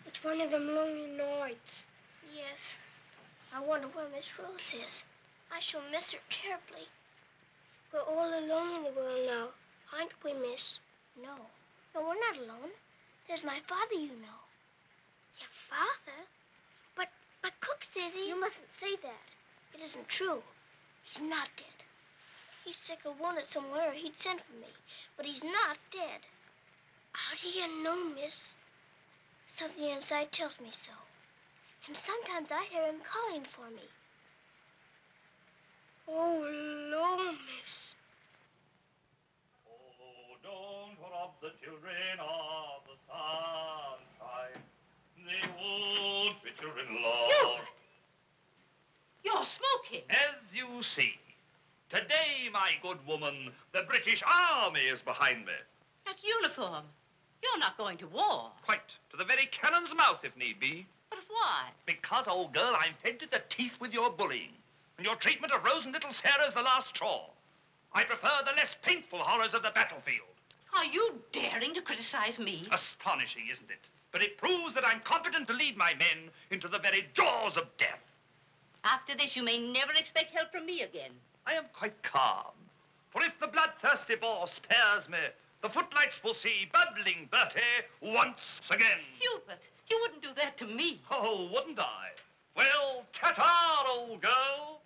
It's one of them lonely nights. Yes. I wonder where Miss Rose is. I shall miss her terribly. We're all alone in the world now, aren't we, miss? No. No, we're not alone. There's my father, you know. Your father? But Cook says he... You mustn't say that. It isn't true. He's not dead. He's sick or wounded somewhere, or he'd send for me. But he's not dead. How do you know, miss? Something inside tells me so. And sometimes I hear him calling for me. Oh, Lord, miss. Oh, don't rob the children of the sunshine. They won't fit your in-law. You're smoking. As you see, today, my good woman, the British Army is behind me. That uniform. You're not going to war. Quite, to the very cannon's mouth, if need be. But why? Because, old girl, I'm fed to the teeth with your bullying. And your treatment of Rose and little Sarah's the last straw. I prefer the less painful horrors of the battlefield. Are you daring to criticize me? Astonishing, isn't it? But it proves that I'm competent to lead my men into the very jaws of death. After this, you may never expect help from me again. I am quite calm. For if the bloodthirsty Boer spares me, the footlights will see bubbling Bertie once again. Hubert, you wouldn't do that to me. Oh, wouldn't I? Well, ta-ta, old girl.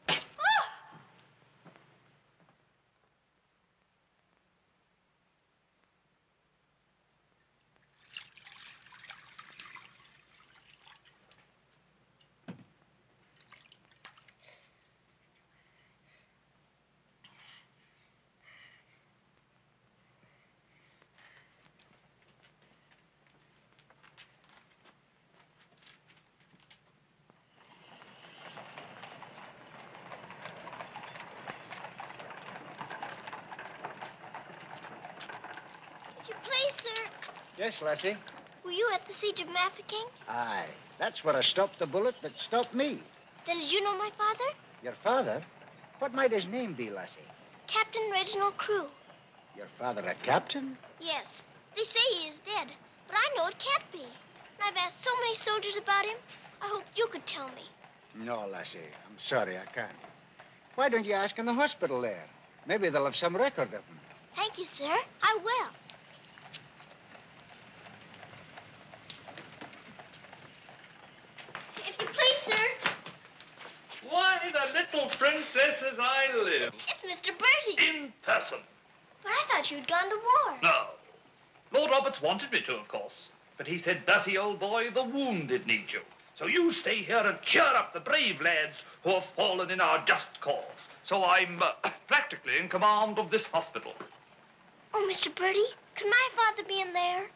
Yes, Lassie? Were you at the siege of Mafeking? Aye. That's where I stopped the bullet that stopped me. Then did you know my father? Your father? What might his name be, Lassie? Captain Reginald Crewe. Your father a captain? Yes. They say he is dead, but I know it can't be. And I've asked so many soldiers about him. I hoped you could tell me. No, Lassie. I'm sorry, I can't. Why don't you ask in the hospital there? Maybe they'll have some record of him. Thank you, sir. I will. If you please, sir. Why, the little princess as I live. It's Mr. Bertie. In person. But I thought you'd gone to war. No. Lord Roberts wanted me to, of course. But he said, dirty old boy, the wounded need you. So you stay here and cheer up the brave lads who have fallen in our just cause. So I'm practically in command of this hospital. Oh, Mr. Birdie, could my father be in there?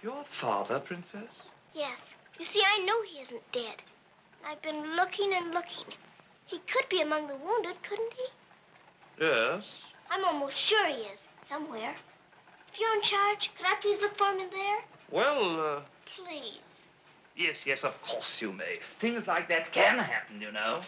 Your father, Princess? Yes. You see, I know he isn't dead. I've been looking and looking. He could be among the wounded, couldn't he? Yes. I'm almost sure he is, somewhere. If you're in charge, could I please look for him in there? Well, Please. Yes, yes, of course you may. Things like that can happen, you know.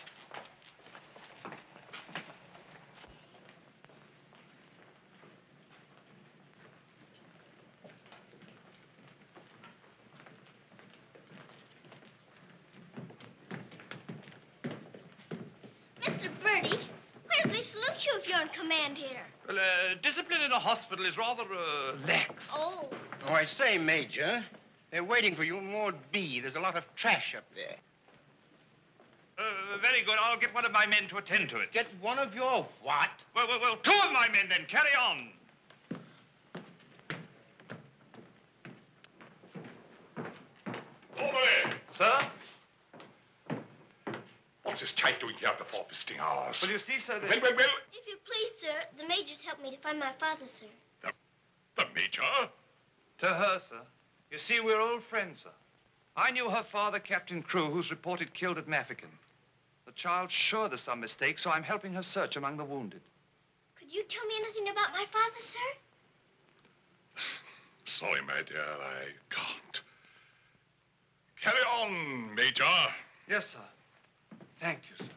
Mr. Birdie, where do they salute you if you're in command here? Well, discipline in a hospital is rather, lax. Oh. Oh, I say, Major, they're waiting for you in Ward B. There's a lot of trash up there. Very good. I'll get one of my men to attend to it. Get one of your what? Well, two of my men then. Carry on. Over. Sir? What's this type doing here before visiting hours? Well, you see, sir, Well. If you please, sir, the major's helped me to find my father, sir. The Major? To her, sir. You see, we're old friends, sir. I knew her father, Captain Crew, who's reported killed at Mafeking. The child's sure there's some mistake, so I'm helping her search among the wounded. Could you tell me anything about my father, sir? Sorry, my dear, I can't. Carry on, Major. Yes, sir. Thank you, sir.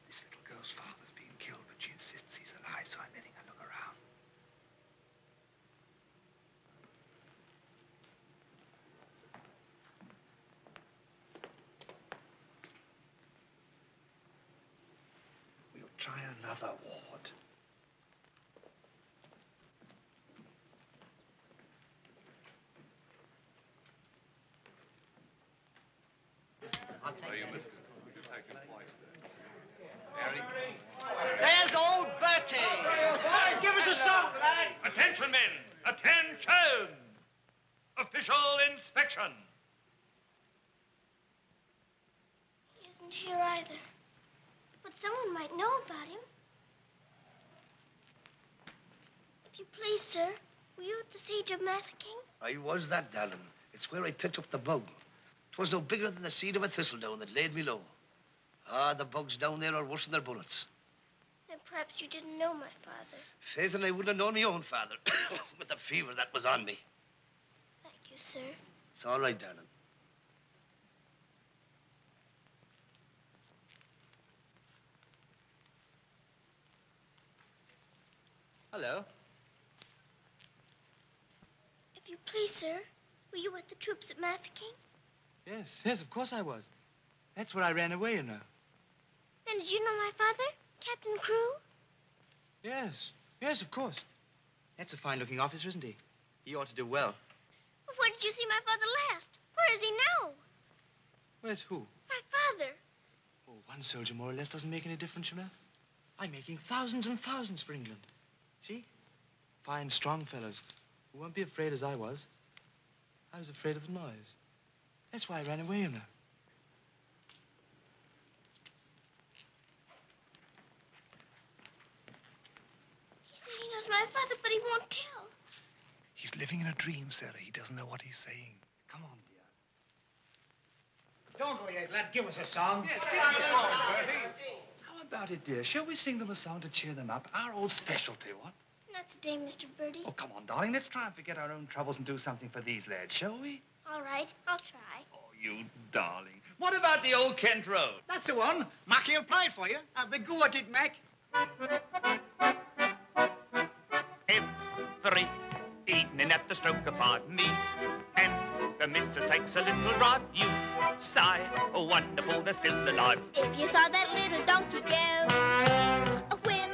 This little girl's father's being killed, but she insists he's alive, so I'm letting her look around. We'll try another ward. There's old Bertie. Give us a song, lad. Attention, men! Attention! Official inspection. He isn't here either. But someone might know about him. If you please, sir, were you at the siege of Mafeking? I was that, darling. It's where I picked up the bug. 'Twas no bigger than the seed of a thistledown that laid me low. Ah, the bugs down there are worse than their bullets. Then perhaps you didn't know my father. Faith, and I wouldn't have known my own father with the fever that was on me. Thank you, sir. It's all right, darling. Hello. If you please, sir, were you with the troops at Mafeking? Yes, of course I was. That's where I ran away, you know. Then did you know my father, Captain Crew? Yes, of course. That's a fine-looking officer, isn't he? He ought to do well. Well, where did you see my father last? Where is he now? Where's who? My father. Oh, one soldier more or less doesn't make any difference, you know. I'm making thousands and thousands for England. See? Fine, strong fellows who won't be afraid as I was. I was afraid of the noise. That's why I ran away, you know. He said he knows my father, but he won't tell. He's living in a dream, Sarah. He doesn't know what he's saying. Come on, dear. Don't go yet, lad. Give us a song. Yes, give us a song, Bertie. How about it, dear? Shall we sing them a song to cheer them up? Our old specialty, what? Not today, Mr. Birdie. Oh, come on, darling. Let's try and forget our own troubles and do something for these lads, shall we? All right, I'll try. Oh, you darling. What about the old Kent Road? That's the one. Mackie'll play it for you. Have a go at it, Mac. Every evening at the stroke of 5, me and the missus takes a little drive. You sigh, oh, wonderful, they're still alive. If you saw that little donkey go, when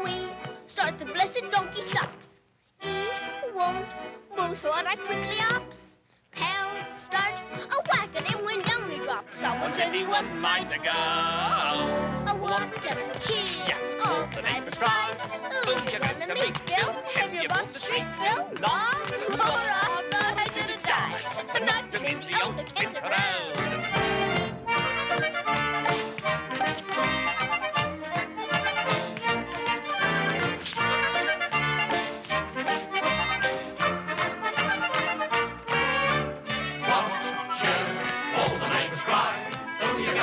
we start, the blessed donkey stops. He won't move, so on I quickly hops. Pound wasn't mine to go. What a tear, all the night was cry. Who's you gonna meet, Bill? Have you bought the street, Phil? Lord, I thought I should have died. Knocked him in the old Kent Road.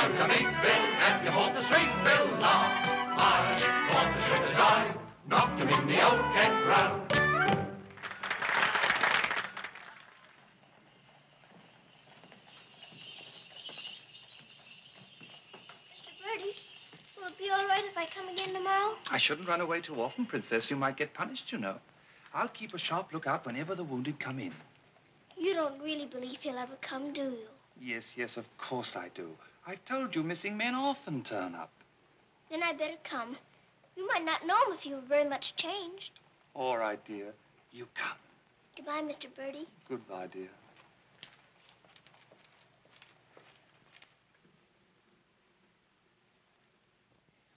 To meet Bill, and you hold the street, Bill. Law, I thought I should have died. Knocked him in the old Kent Road. Mr. Birdie, will it be all right if I come again tomorrow? I shouldn't run away too often, Princess. You might get punished, you know. I'll keep a sharp lookout whenever the wounded come in. You don't really believe he'll ever come, do you? Yes, yes, of course I do. I've told you missing men often turn up. Then I better come. You might not know him if you were very much changed. All right, dear. You come. Goodbye, Mr. Birdie. Goodbye, dear.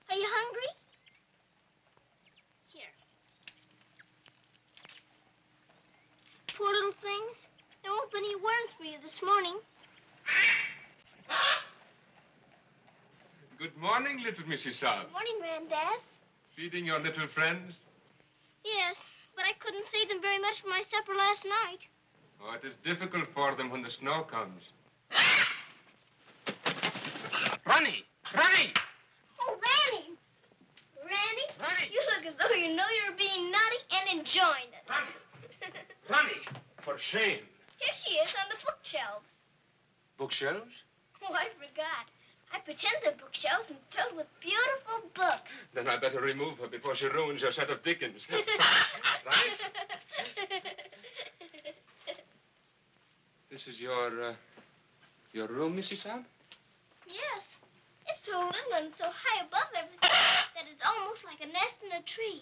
Are you hungry? Here. Poor little things. There won't be any worms for you this morning. Good morning, little Mrs. Saab. Good morning, Grandad. Feeding your little friends? Yes, but I couldn't save them very much for my supper last night. Oh, it is difficult for them when the snow comes. Ronnie! Ronnie! Oh, Ranny! Ranny? Ronnie! You look as though you know you're being naughty and enjoying it. Ronnie! For shame. Here she is on the bookshelves. Bookshelves? Oh, I forgot. I pretend they're bookshelves and filled with beautiful books. Then I better remove her before she ruins your set of Dickens. Right? This is your room, Mrs. Saab? Yes. It's so little and so high above everything that it's almost like a nest in a tree.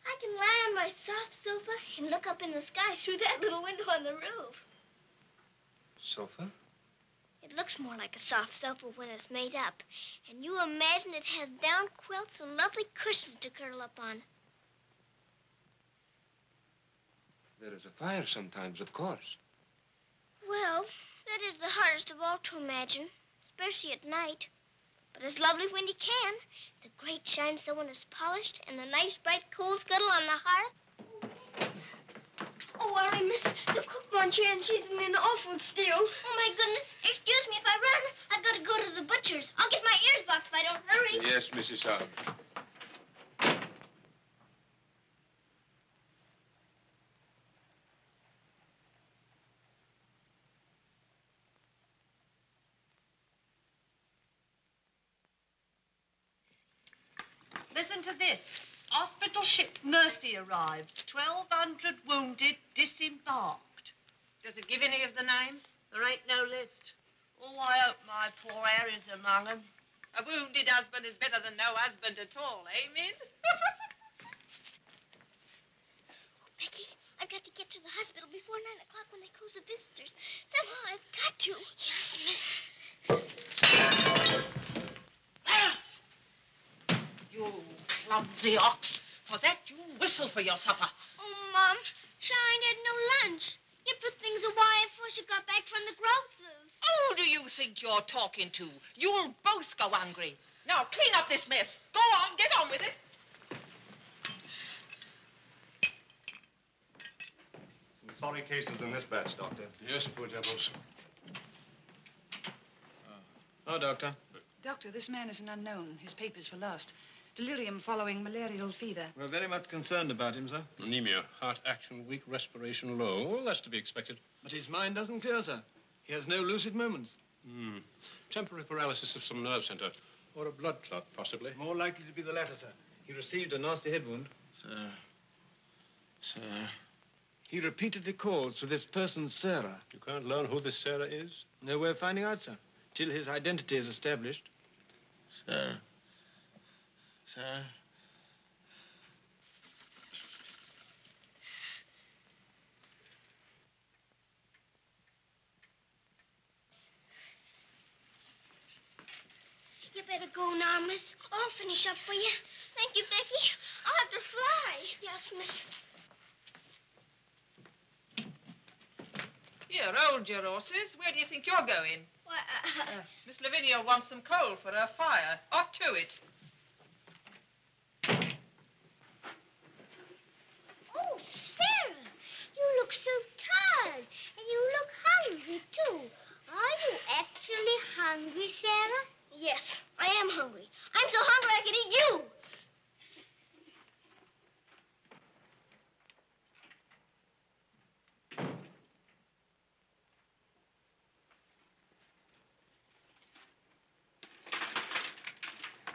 I can lie on my soft sofa and look up in the sky through that little window on the roof. Sofa? It looks more like a soft sofa when it's made up. And you imagine it has down quilts and lovely cushions to curl up on. There is a fire sometimes, of course. Well, that is the hardest of all to imagine, especially at night. But it's lovely when you can. The grate shines so when it's polished, and the nice bright coal scuttle on the hearth. Oh, worry, miss. The cook wants you, and she's in an awful stew. Oh, my goodness. Excuse me if I run. I've got to go to the butcher's. I'll get my ears boxed if I don't hurry. Yes, Mrs. Saab. Listen to this. Hospital ship Mercy arrives. 1,200 wounded, disembarked. Does it give any of the names? There ain't no list. Oh, I hope my poor Harry's among them. A wounded husband is better than no husband at all, amen? Becky, I've got to get to the hospital before 9 o'clock when they close the visitors. Somehow I've got to. Yes, miss. You clumsy ox. For that, you whistle for your supper. Oh, Mom, Shine had no lunch. You put things away before she got back from the grocer's. Who do you think you're talking to? You'll both go hungry. Now, clean up this mess. Go on, get on with it. Some sorry cases in this batch, Doctor. Yes, poor devils. Oh, Doctor. Doctor, this man is an unknown. His papers were lost. Delirium following malarial fever. We're very much concerned about him, sir. Anemia, heart action weak, respiration low. Well, that's to be expected. But his mind doesn't clear, sir. He has no lucid moments. Temporary paralysis of some nerve center. Or a blood clot, possibly. More likely to be the latter, sir. He received a nasty head wound. Sir. He repeatedly calls for this person, Sarah. You can't learn who this Sarah is? No way of finding out, sir. Till his identity is established. Sir. miss. I'll finish up for you. Thank you, Becky. I'll have to fly. Yes, miss. Here, hold your horses. Where do you think you're going? Why, Miss Lavinia wants some coal for her fire. Hot to it. Oh, Sarah, you look so tired. And you look hungry, too. Are you actually hungry, Sarah? Yes, I am hungry. I'm so hungry I could eat you.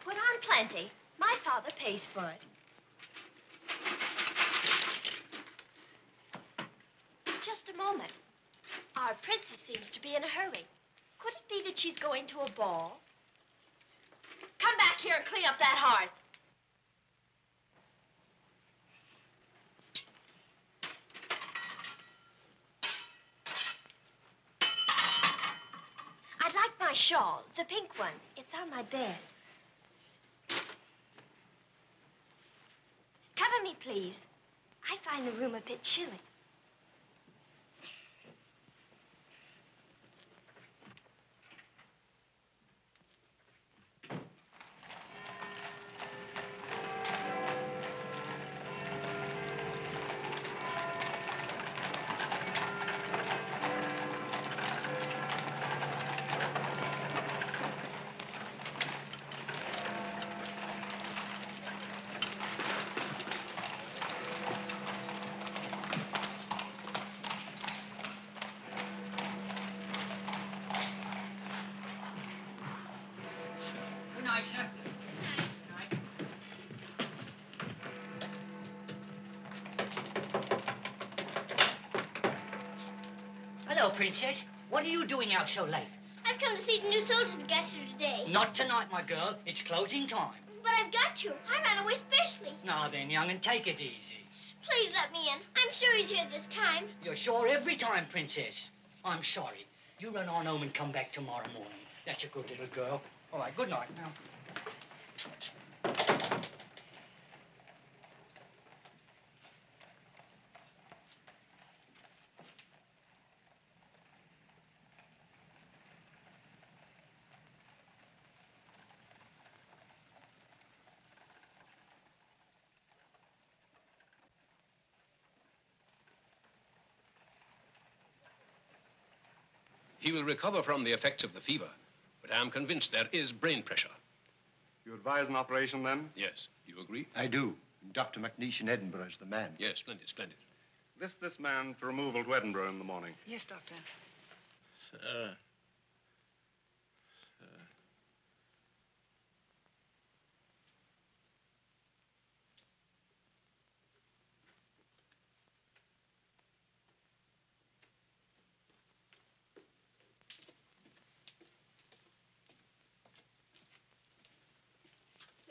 Put on plenty. My father pays for it. Just a moment. Our princess seems to be in a hurry. Could it be that she's going to a ball? Come back here and clean up that hearth. I'd like my shawl, the pink one. It's on my bed. Cover me, please. I find the room a bit chilly. Good night, sir. Hello, Princess. What are you doing out so late? I've come to see the new soldiers that got here today. Not tonight, my girl. It's closing time. But I've got to. I ran away specially. Now then, young, and take it easy. Please let me in. I'm sure he's here this time. You're sure every time, Princess. I'm sorry. You run on home and come back tomorrow morning. That's a good little girl. All right, good night now. He will recover from the effects of the fever, but I am convinced there is brain pressure. You advise an operation, then? Yes. You agree? I do. Dr. McNeish in Edinburgh is the man. Yes, splendid, splendid. List this man for removal to Edinburgh in the morning. Yes, Doctor. Sir.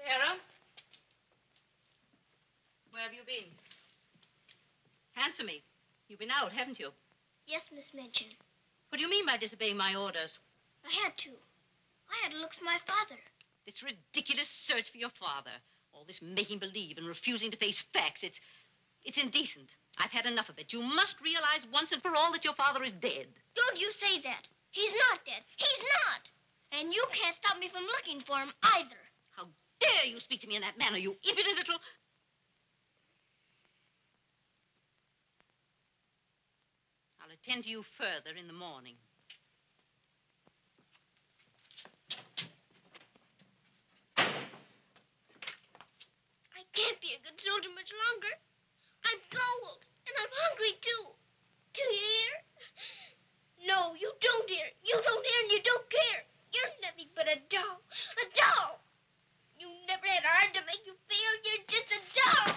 Sarah? Where have you been? Answer me. You've been out, haven't you? Yes, Miss Minchin. What do you mean by disobeying my orders? I had to. I had to look for my father. This ridiculous search for your father. All this making believe and refusing to face facts. It's indecent. I've had enough of it. You must realize once and for all that your father is dead. Don't you say that. He's not dead. He's not. And you can't stop me from looking for him either. How dare you speak to me in that manner, you impudent little... I'll attend to you further in the morning. I can't be a good soldier much longer. I'm cold, and I'm hungry, too. Do you hear? No, you don't hear. You don't hear and you don't care. You're nothing but a doll. A doll. You never had a heart to make you feel. You're just a doll.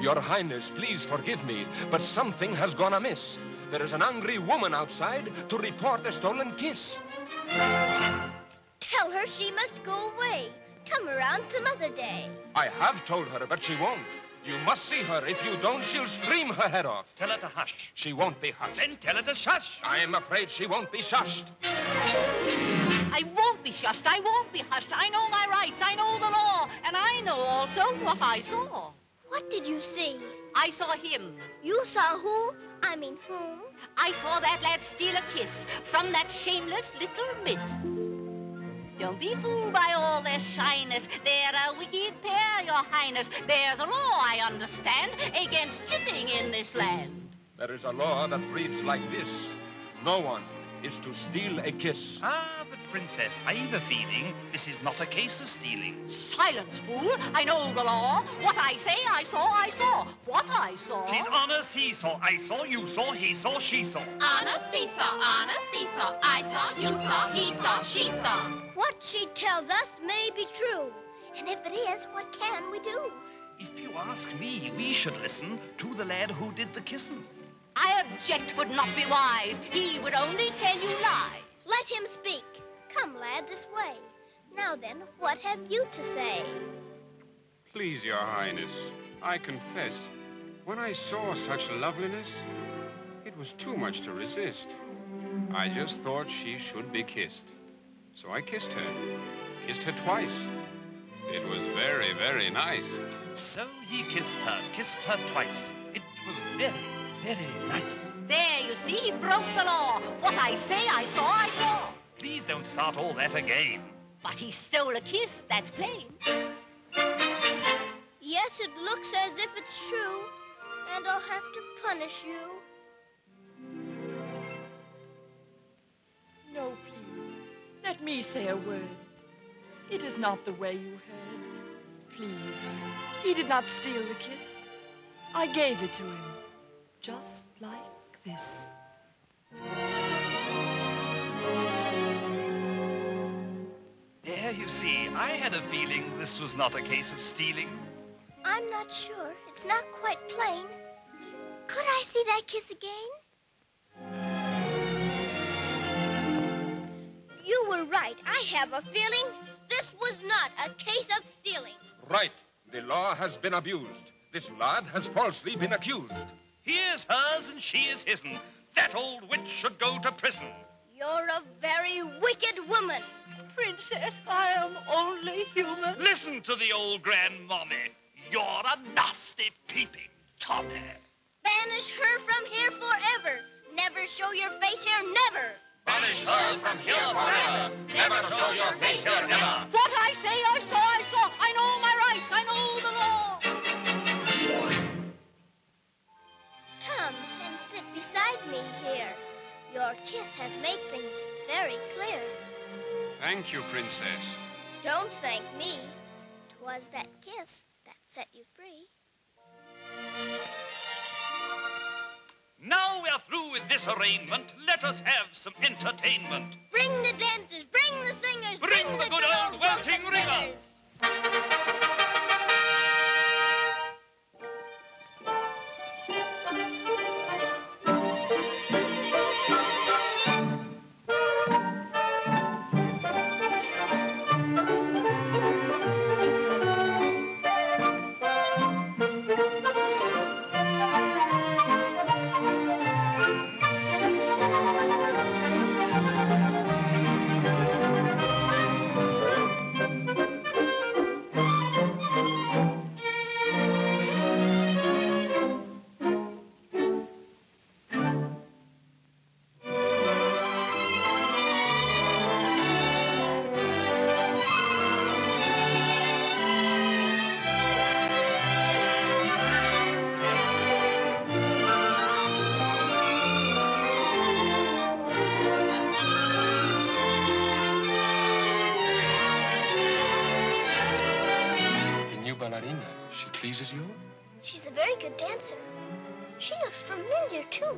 Your Highness, please forgive me, but something has gone amiss. There is an angry woman outside to report a stolen kiss. Tell her she must go away. Come around some other day. I have told her, but she won't. You must see her. If you don't, she'll scream her head off. Tell her to hush. She won't be hushed. Then tell her to shush. I am afraid she won't be shushed. I won't be shushed. I won't be hushed. I know my rights. I know the law. And I know also what I saw. What did you see? I saw him. You saw who? I mean whom? I saw that lad steal a kiss from that shameless little miss. Don't be fooled by all their shyness. They're a wicked pair, Your Highness. There's a law, I understand, against kissing in this land. There is a law that reads like this. No one is to steal a kiss. Ah, but Princess, I've a feeling this is not a case of stealing. Silence, fool. I know the law. What I say, I saw, I saw. What I saw. She's on a seesaw. I saw, you saw, he saw, she saw. On a seesaw, on a seesaw. I saw, you saw, he saw, she saw. What she tells us may be true. And if it is, what can we do? If you ask me, we should listen to the lad who did the kissing. I object would not be wise. He would only tell you lies. Let him speak. Come, lad, this way. Now then, what have you to say? Please, Your Highness, I confess, when I saw such loveliness, it was too much to resist. I just thought she should be kissed. So I kissed her twice. It was very, very nice. So he kissed her twice. It was very, very nice. There, you see, he broke the law. What I say, I saw, I saw. Please don't start all that again. But he stole a kiss, that's plain. Yes, it looks as if it's true. And I'll have to punish you. No, please. Let me say a word. It is not the way you heard. Please. He did not steal the kiss. I gave it to him. Just like this. There, you see, I had a feeling this was not a case of stealing. I'm not sure. It's not quite plain. Could I see that kiss again? You were right. I have a feeling this was not a case of stealing. Right. The law has been abused. This lad has falsely been accused. Here's hers and she is his'n. That old witch should go to prison. You're a very wicked woman. Princess, I am only human. Listen to the old grandmommy. You're a nasty peeping Tommy. Banish her from here forever. Never show your face here, never. Banish her from here forever. Never show your face here, never. What I say, I saw, I saw. I know my rights. I know the law. Come and sit beside me here. Your kiss has made things very clear. Thank you, Princess. Don't thank me. 'Twas that kiss that set you free. Now we're through with this arraignment. Let us have some entertainment. Bring the dancers, bring the singers, Bring the good old welting ringer. She pleases you? She's a very good dancer. She looks familiar, too.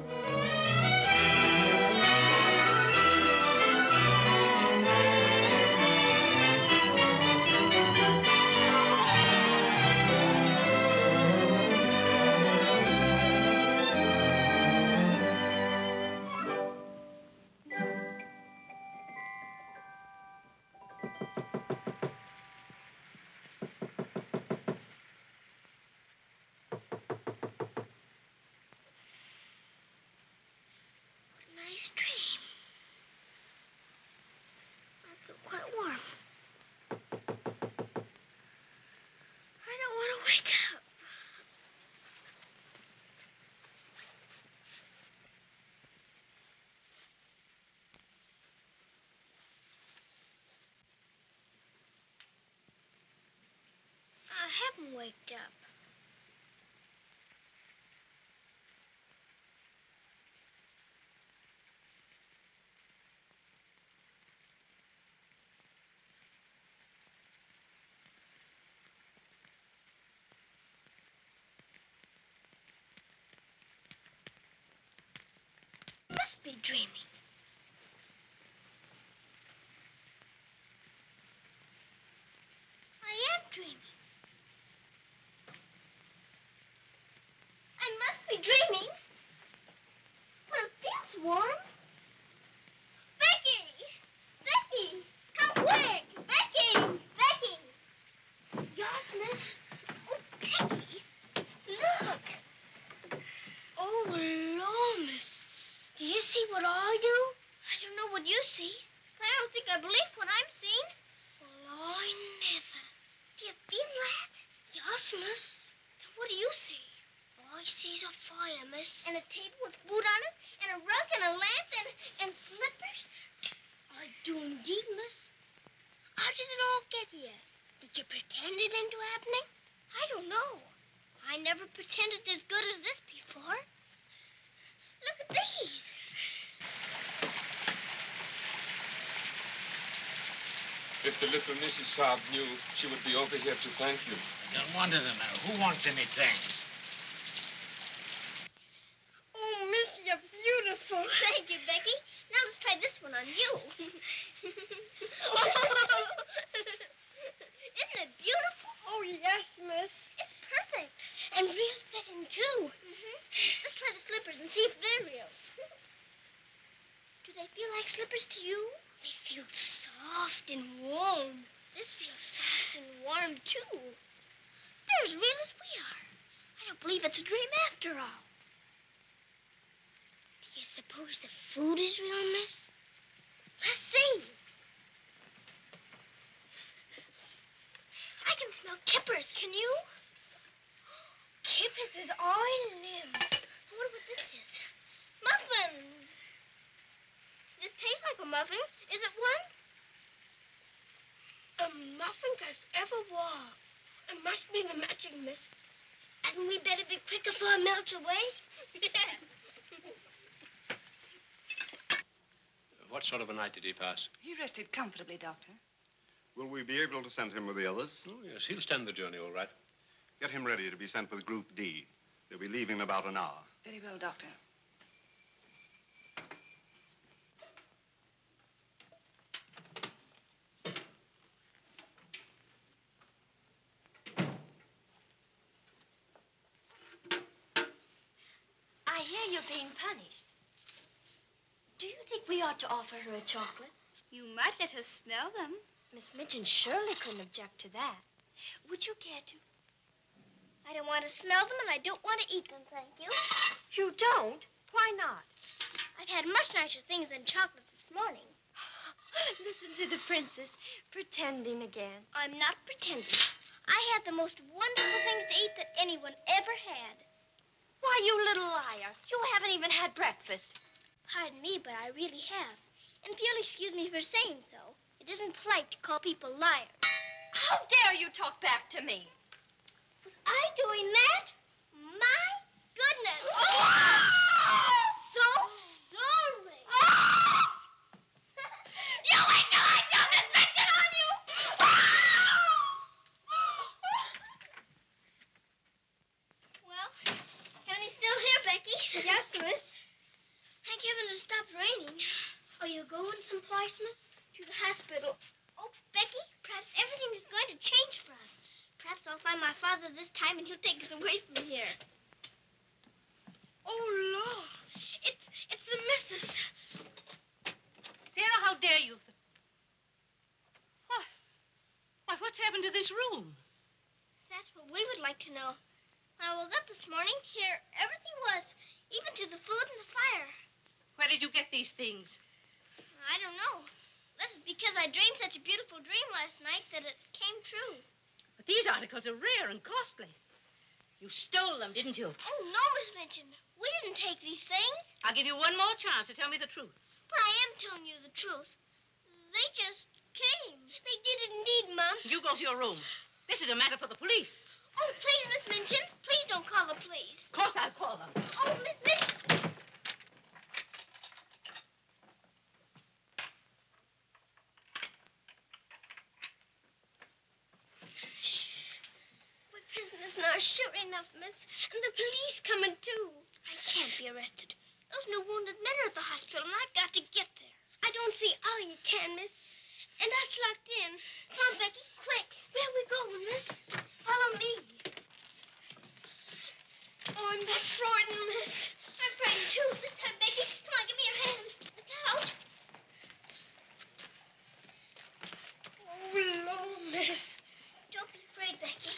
wake up. I haven't waked up. Must be dreaming. I am dreaming. I must be dreaming. But it feels warm. Becky! Becky! Come quick! Becky! Becky! Yes, miss? Oh, Becky! Look! Oh, Lord, miss. Do you see what I do? I don't know what you see, but I don't think I believe what I'm seeing. Well, I never. Do you feel that? Yes, miss. Then what do you see? I sees a fire, miss. And a table with food on it, and a rug, and a lamp, and slippers. I do indeed, miss. How did it all get here? Did you pretend it into happening? I don't know. I never pretended as good as this before. Look at these. If the little Mrs. Saab knew, she would be over here to thank you. No wonder to know. Who wants any thanks? Oh, miss, you're beautiful. Thank you, Becky. Now let's try this one on you. Isn't it beautiful? Oh, yes, miss. It's perfect. And real fitting, too. Let's try the slippers and see if they're real. Do they feel like slippers to you? They feel soft and warm. This feels soft and warm, too. They're as real as we are. I don't believe it's a dream after all. Do you suppose the food is real, miss? Let's see. I can smell kippers, can you? Kippers is all I live. I wonder what this is. Muffins. This tastes like a muffin. Is it one? A muffin as ever was. It must be the magic, miss. Hadn't we better be quick before it melts away? What sort of a night did he pass? He rested comfortably, Doctor. Will we be able to send him with the others? Oh, yes, he'll stand the journey all right. Get him ready to be sent with Group D. They'll be leaving in about an hour. Very well, Doctor. I hear you're being punished. Do you think we ought to offer her a chocolate? You might let her smell them. Miss Mitchell surely couldn't object to that. Would you care to? I don't want to smell them, and I don't want to eat them, thank you. You don't? Why not? I've had much nicer things than chocolates this morning. Listen to the princess, pretending again. I'm not pretending. I had the most wonderful things to eat that anyone ever had. Why, you little liar. You haven't even had breakfast. Pardon me, but I really have. And if you'll excuse me for saying so, it isn't polite to call people liars. How dare you talk back to me? Was I doing that? My goodness. So sorry. You wait till I tell Miss Mitchell on you! Well, heaven is still here, Becky. Yes, miss. Thank heaven it stopped raining. Are you going someplace, miss? To the hospital. Oh, Becky, perhaps everything is going to change for us. Perhaps I'll find my father this time and he'll take us away from here. Oh, Lord. It's the missus. Sarah, how dare you? Why, what's happened to this room? That's what we would like to know. When I woke up this morning, here everything was, even to the food and the fire. Where did you get these things? I don't know. This is because I dreamed such a beautiful dream last night that it came true. But these articles are rare and costly. You stole them, didn't you? Oh, no, Miss Minchin. We didn't take these things. I'll give you one more chance to tell me the truth. But I am telling you the truth. They just came. They did indeed, Mom. You go to your room. This is a matter for the police. Oh, please, Miss Minchin. Please don't call the police. Of course I'll call them. Oh, Miss Minchin. We're prisoners now, sure enough, miss. And the police coming, too. I can't be arrested. Those new wounded men are at the hospital, and I've got to get there. I don't see how you can, miss. And us locked in. Come on, Becky, quick. Where are we going, miss? Follow me. Oh, I'm that frightened, miss. I'm frightened, too. This time, Becky. Come on, give me your hand. Look out. Oh, Lord, miss. Don't be afraid, Becky.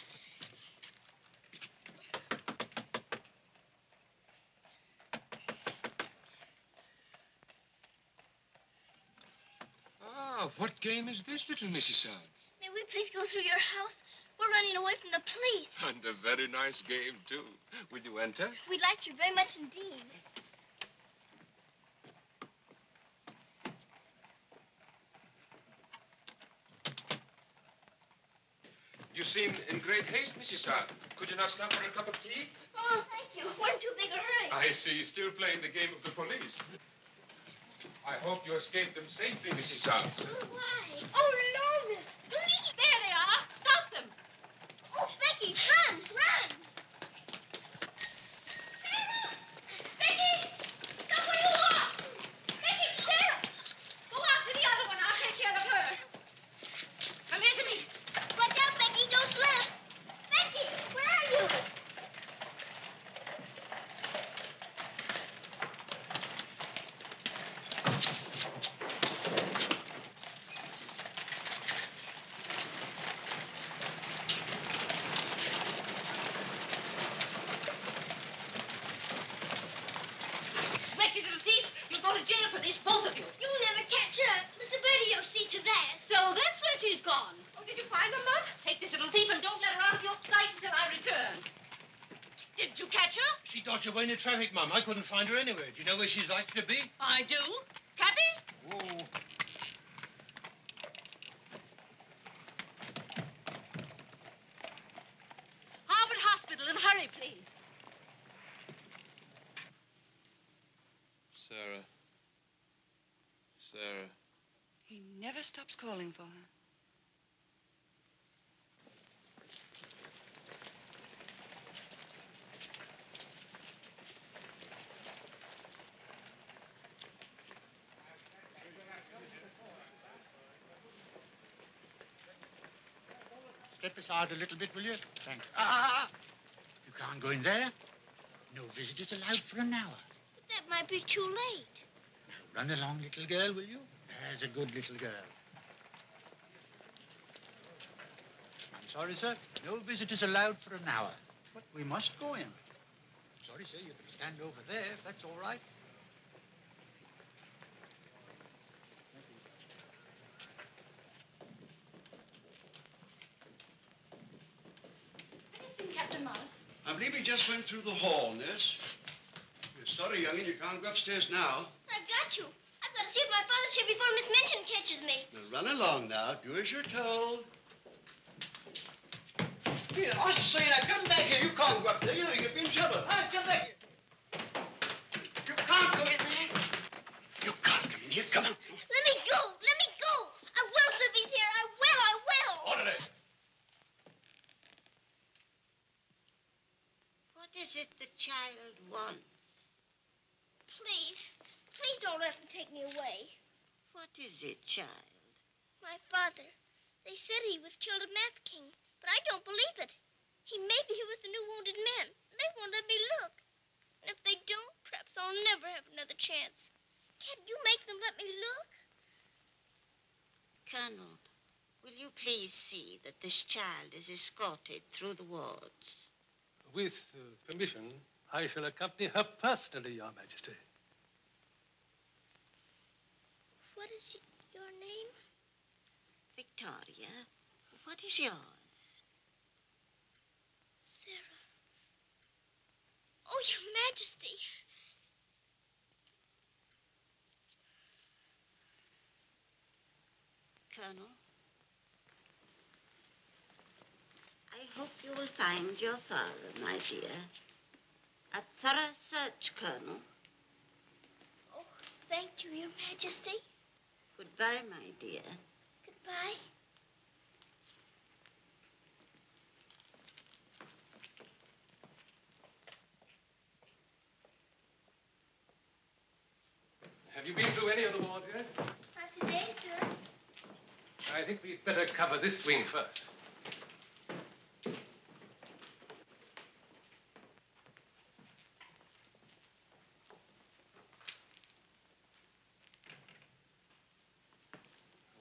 Ah, what game is this, little Mrs. Son? May we please go through your house? We're running away from the police. And a very nice game, too. Will you enter? We'd like to very much indeed. You seem in great haste, Mrs. Son. Could you not stop for a cup of tea? Oh, thank you. We're in too big a hurry. I see. Still playing the game of the police. I hope you escaped them safely, Mrs. Son. Oh, why? Oh, no, miss. Please. There they are. Stop them. Oh, Becky, run, run. Becky! Stop where you are. Becky, Sarah. Go out to the other one. I'll take care of her. Come here to me. Watch out, Becky. Don't slip. Becky, where are you? Wretched little thief. You'll go to jail for this, both of you. You'll never catch her. Mr. Birdie will see to that. So that's where she's gone. Oh, did you find them, Mom? Take this little thief and don't let her out of your sight until I return. Didn't you catch her? She dodged away in the traffic, Mum. I couldn't find her anywhere. Do you know where she's likely to be? I do. Cappy? Oh. Harvard Hospital, and hurry, please. Sarah. Sarah. He never stops calling for her. Step aside a little bit, will you? Thanks. Ah! You can't go in there. No visitors allowed for an hour. But that might be too late. Now, run along, little girl, will you? There's a good little girl. I'm sorry, sir. No visitors allowed for an hour. But we must go in. Sorry, sir. You can stand over there, if that's all right. Captain Morris. I believe he just went through the hall, nurse. We're sorry, young'un, you can't go upstairs now. I've got you. I've got to see if my father's here before Miss Minchin catches me. Now, run along now. Do as you're told. Here, I say, now, come back here. You can't go up there. You know, you could be in trouble. All right, come back here. You can't come in there. You can't come in here. Come on. Let me go. Let me go. I will, if he's here. I will. I will. Orderly. What is it the child wants? Please. Please don't let him take me away. What is it, child? My father. They said he was killed at Mafeking, but I don't believe it. He may be here with the new wounded men. They won't let me look. And if they don't, perhaps I'll never have another chance. Can't you make them let me look? Colonel, will you please see that this child is escorted through the wards? With permission, I shall accompany her personally, Your Majesty. What is your name? Victoria, what is yours? Majesty. Colonel, I hope you will find your father, my dear. A thorough search, Colonel. Oh, thank you, Your Majesty. Goodbye, my dear. Goodbye. Have you been through any of the wards yet? Not today, sir. I think we'd better cover this wing first.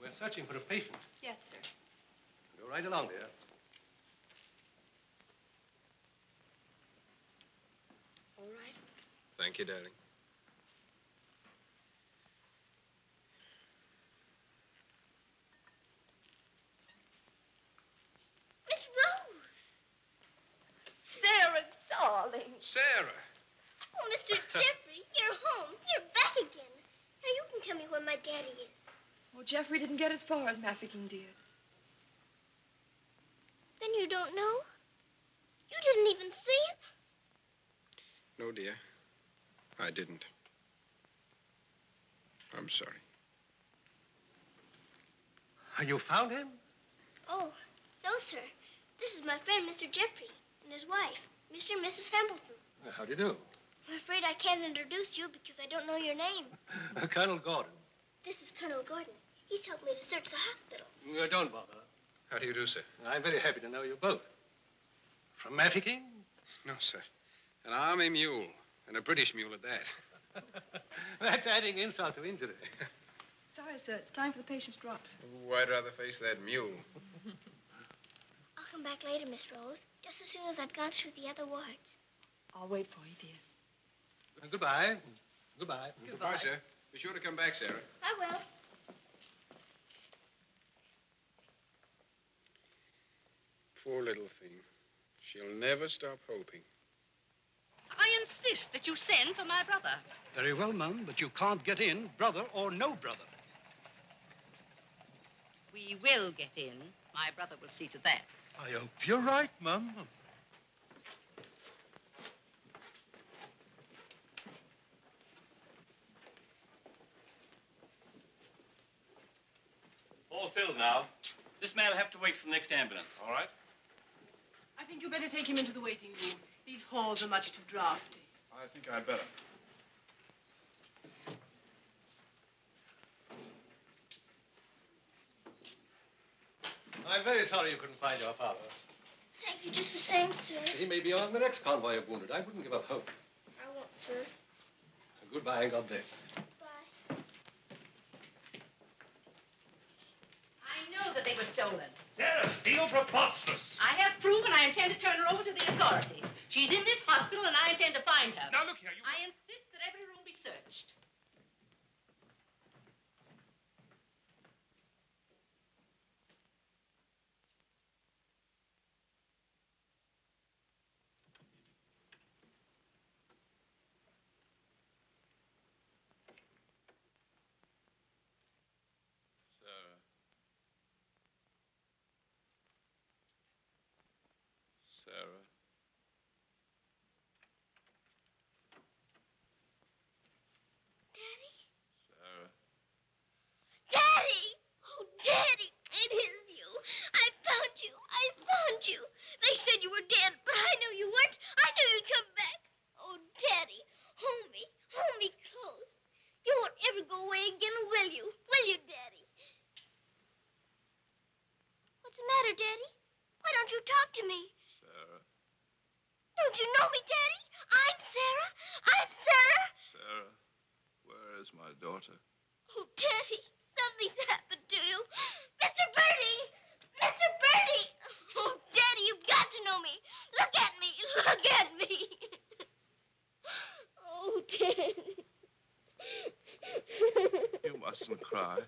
We're searching for a patient. Yes, sir. Go right along, dear. All right. Thank you, darling. Miss Rose. Sarah, darling. Sarah! Oh, Mr. Jeffrey, you're home. You're back again. Now you can tell me where my daddy is. Oh, Jeffrey didn't get as far as Mafeking, dear. Then you don't know? You didn't even see him? No, dear. I didn't. I'm sorry. You found him? Oh, no, sir. This is my friend, Mr. Jeffrey, and his wife, Mr. and Mrs. Hambleton. How do you do? I'm afraid I can't introduce you because I don't know your name. Colonel Gordon. This is Colonel Gordon. He's helped me to search the hospital. Don't bother. How do you do, sir? I'm very happy to know you both. From Mafeking? No, sir. An army mule, and a British mule at that. That's adding insult to injury. Sorry, sir. It's time for the patient's drops. Oh, I'd rather face that mule. I'll come back later, Miss Rose, just as soon as I've gone through the other wards. I'll wait for you, dear. Goodbye. Goodbye. Goodbye, sir. Be sure to come back, Sarah. I will. Poor little thing. She'll never stop hoping. I insist that you send for my brother. Very well, Mum, but you can't get in, brother or no brother. We will get in. My brother will see to that. I hope you're right, Mum. All filled now. This man will have to wait for the next ambulance. All right? I think you better take him into the waiting room. These halls are much too drafty. I think I'd better. I'm very sorry you couldn't find your father. Thank you just the same, sir. He may be on the next convoy of wounded. I wouldn't give up hope. I won't, sir. Goodbye and God bless. I know that they were stolen. Sarah Steele, preposterous. I have proof, and I intend to turn her over to the authorities. She's in this hospital, and I intend to find her. Now, look here, you... I insist that every room be searched. Sarah. Daddy? Sarah. Daddy! Oh, Daddy, it is you. I found you. I found you. They said you were dead, but I knew you weren't. I knew you'd come back. Oh, Daddy, hold me. Hold me close. You won't ever go away again, will you? Will you, Daddy? What's the matter, Daddy? Why don't you talk to me? Sarah. Don't you know me, Daddy? I'm Sarah. I'm Sarah. Sarah, where is my daughter? Oh, Daddy, something's happened to you. Mr. Birdie! Mr. Birdie! Oh, Daddy, you've got to know me. Look at me. Look at me. Oh, Daddy. You mustn't cry.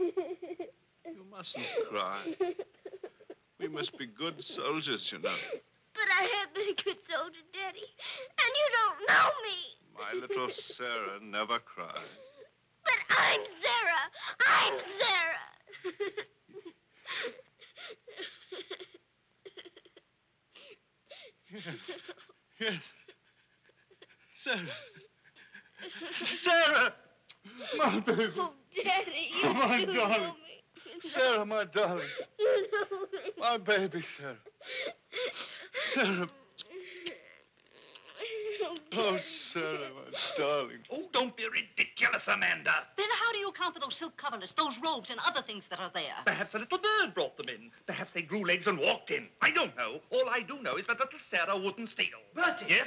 You mustn't cry. We must be good soldiers, you know. But But I have been a good soldier, Daddy. And you don't know me. My little Sarah never cried. But I'm Sarah. I'm Sarah. Yes. Sarah. Sarah! My baby. Oh, Daddy, you Oh, my do darling. know me. Sarah, my darling. You know me. My baby, Sarah. Sarah. Oh, Sarah, my darling. Oh, don't be ridiculous, Amanda. Then how do you account for those silk coverlets, those robes, and other things that are there? Perhaps a little bird brought them in. Perhaps they grew legs and walked in. I don't know. All I do know is that little Sarah wouldn't steal. Bertie! Yes?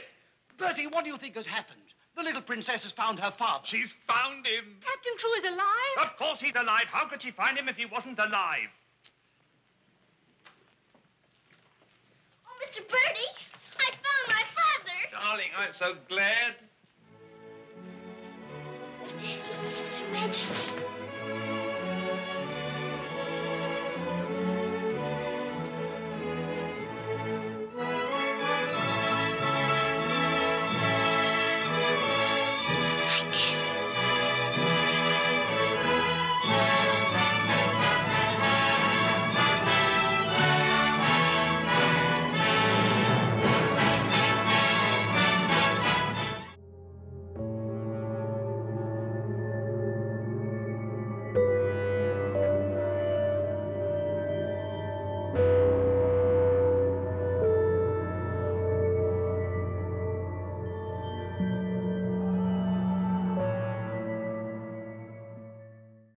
Bertie, what do you think has happened? The little princess has found her father. She's found him. Captain Crew is alive? Of course he's alive. How could she find him if he wasn't alive? Oh, Mr. Birdie, I found my father. Darling, I'm so glad. Your Majesty.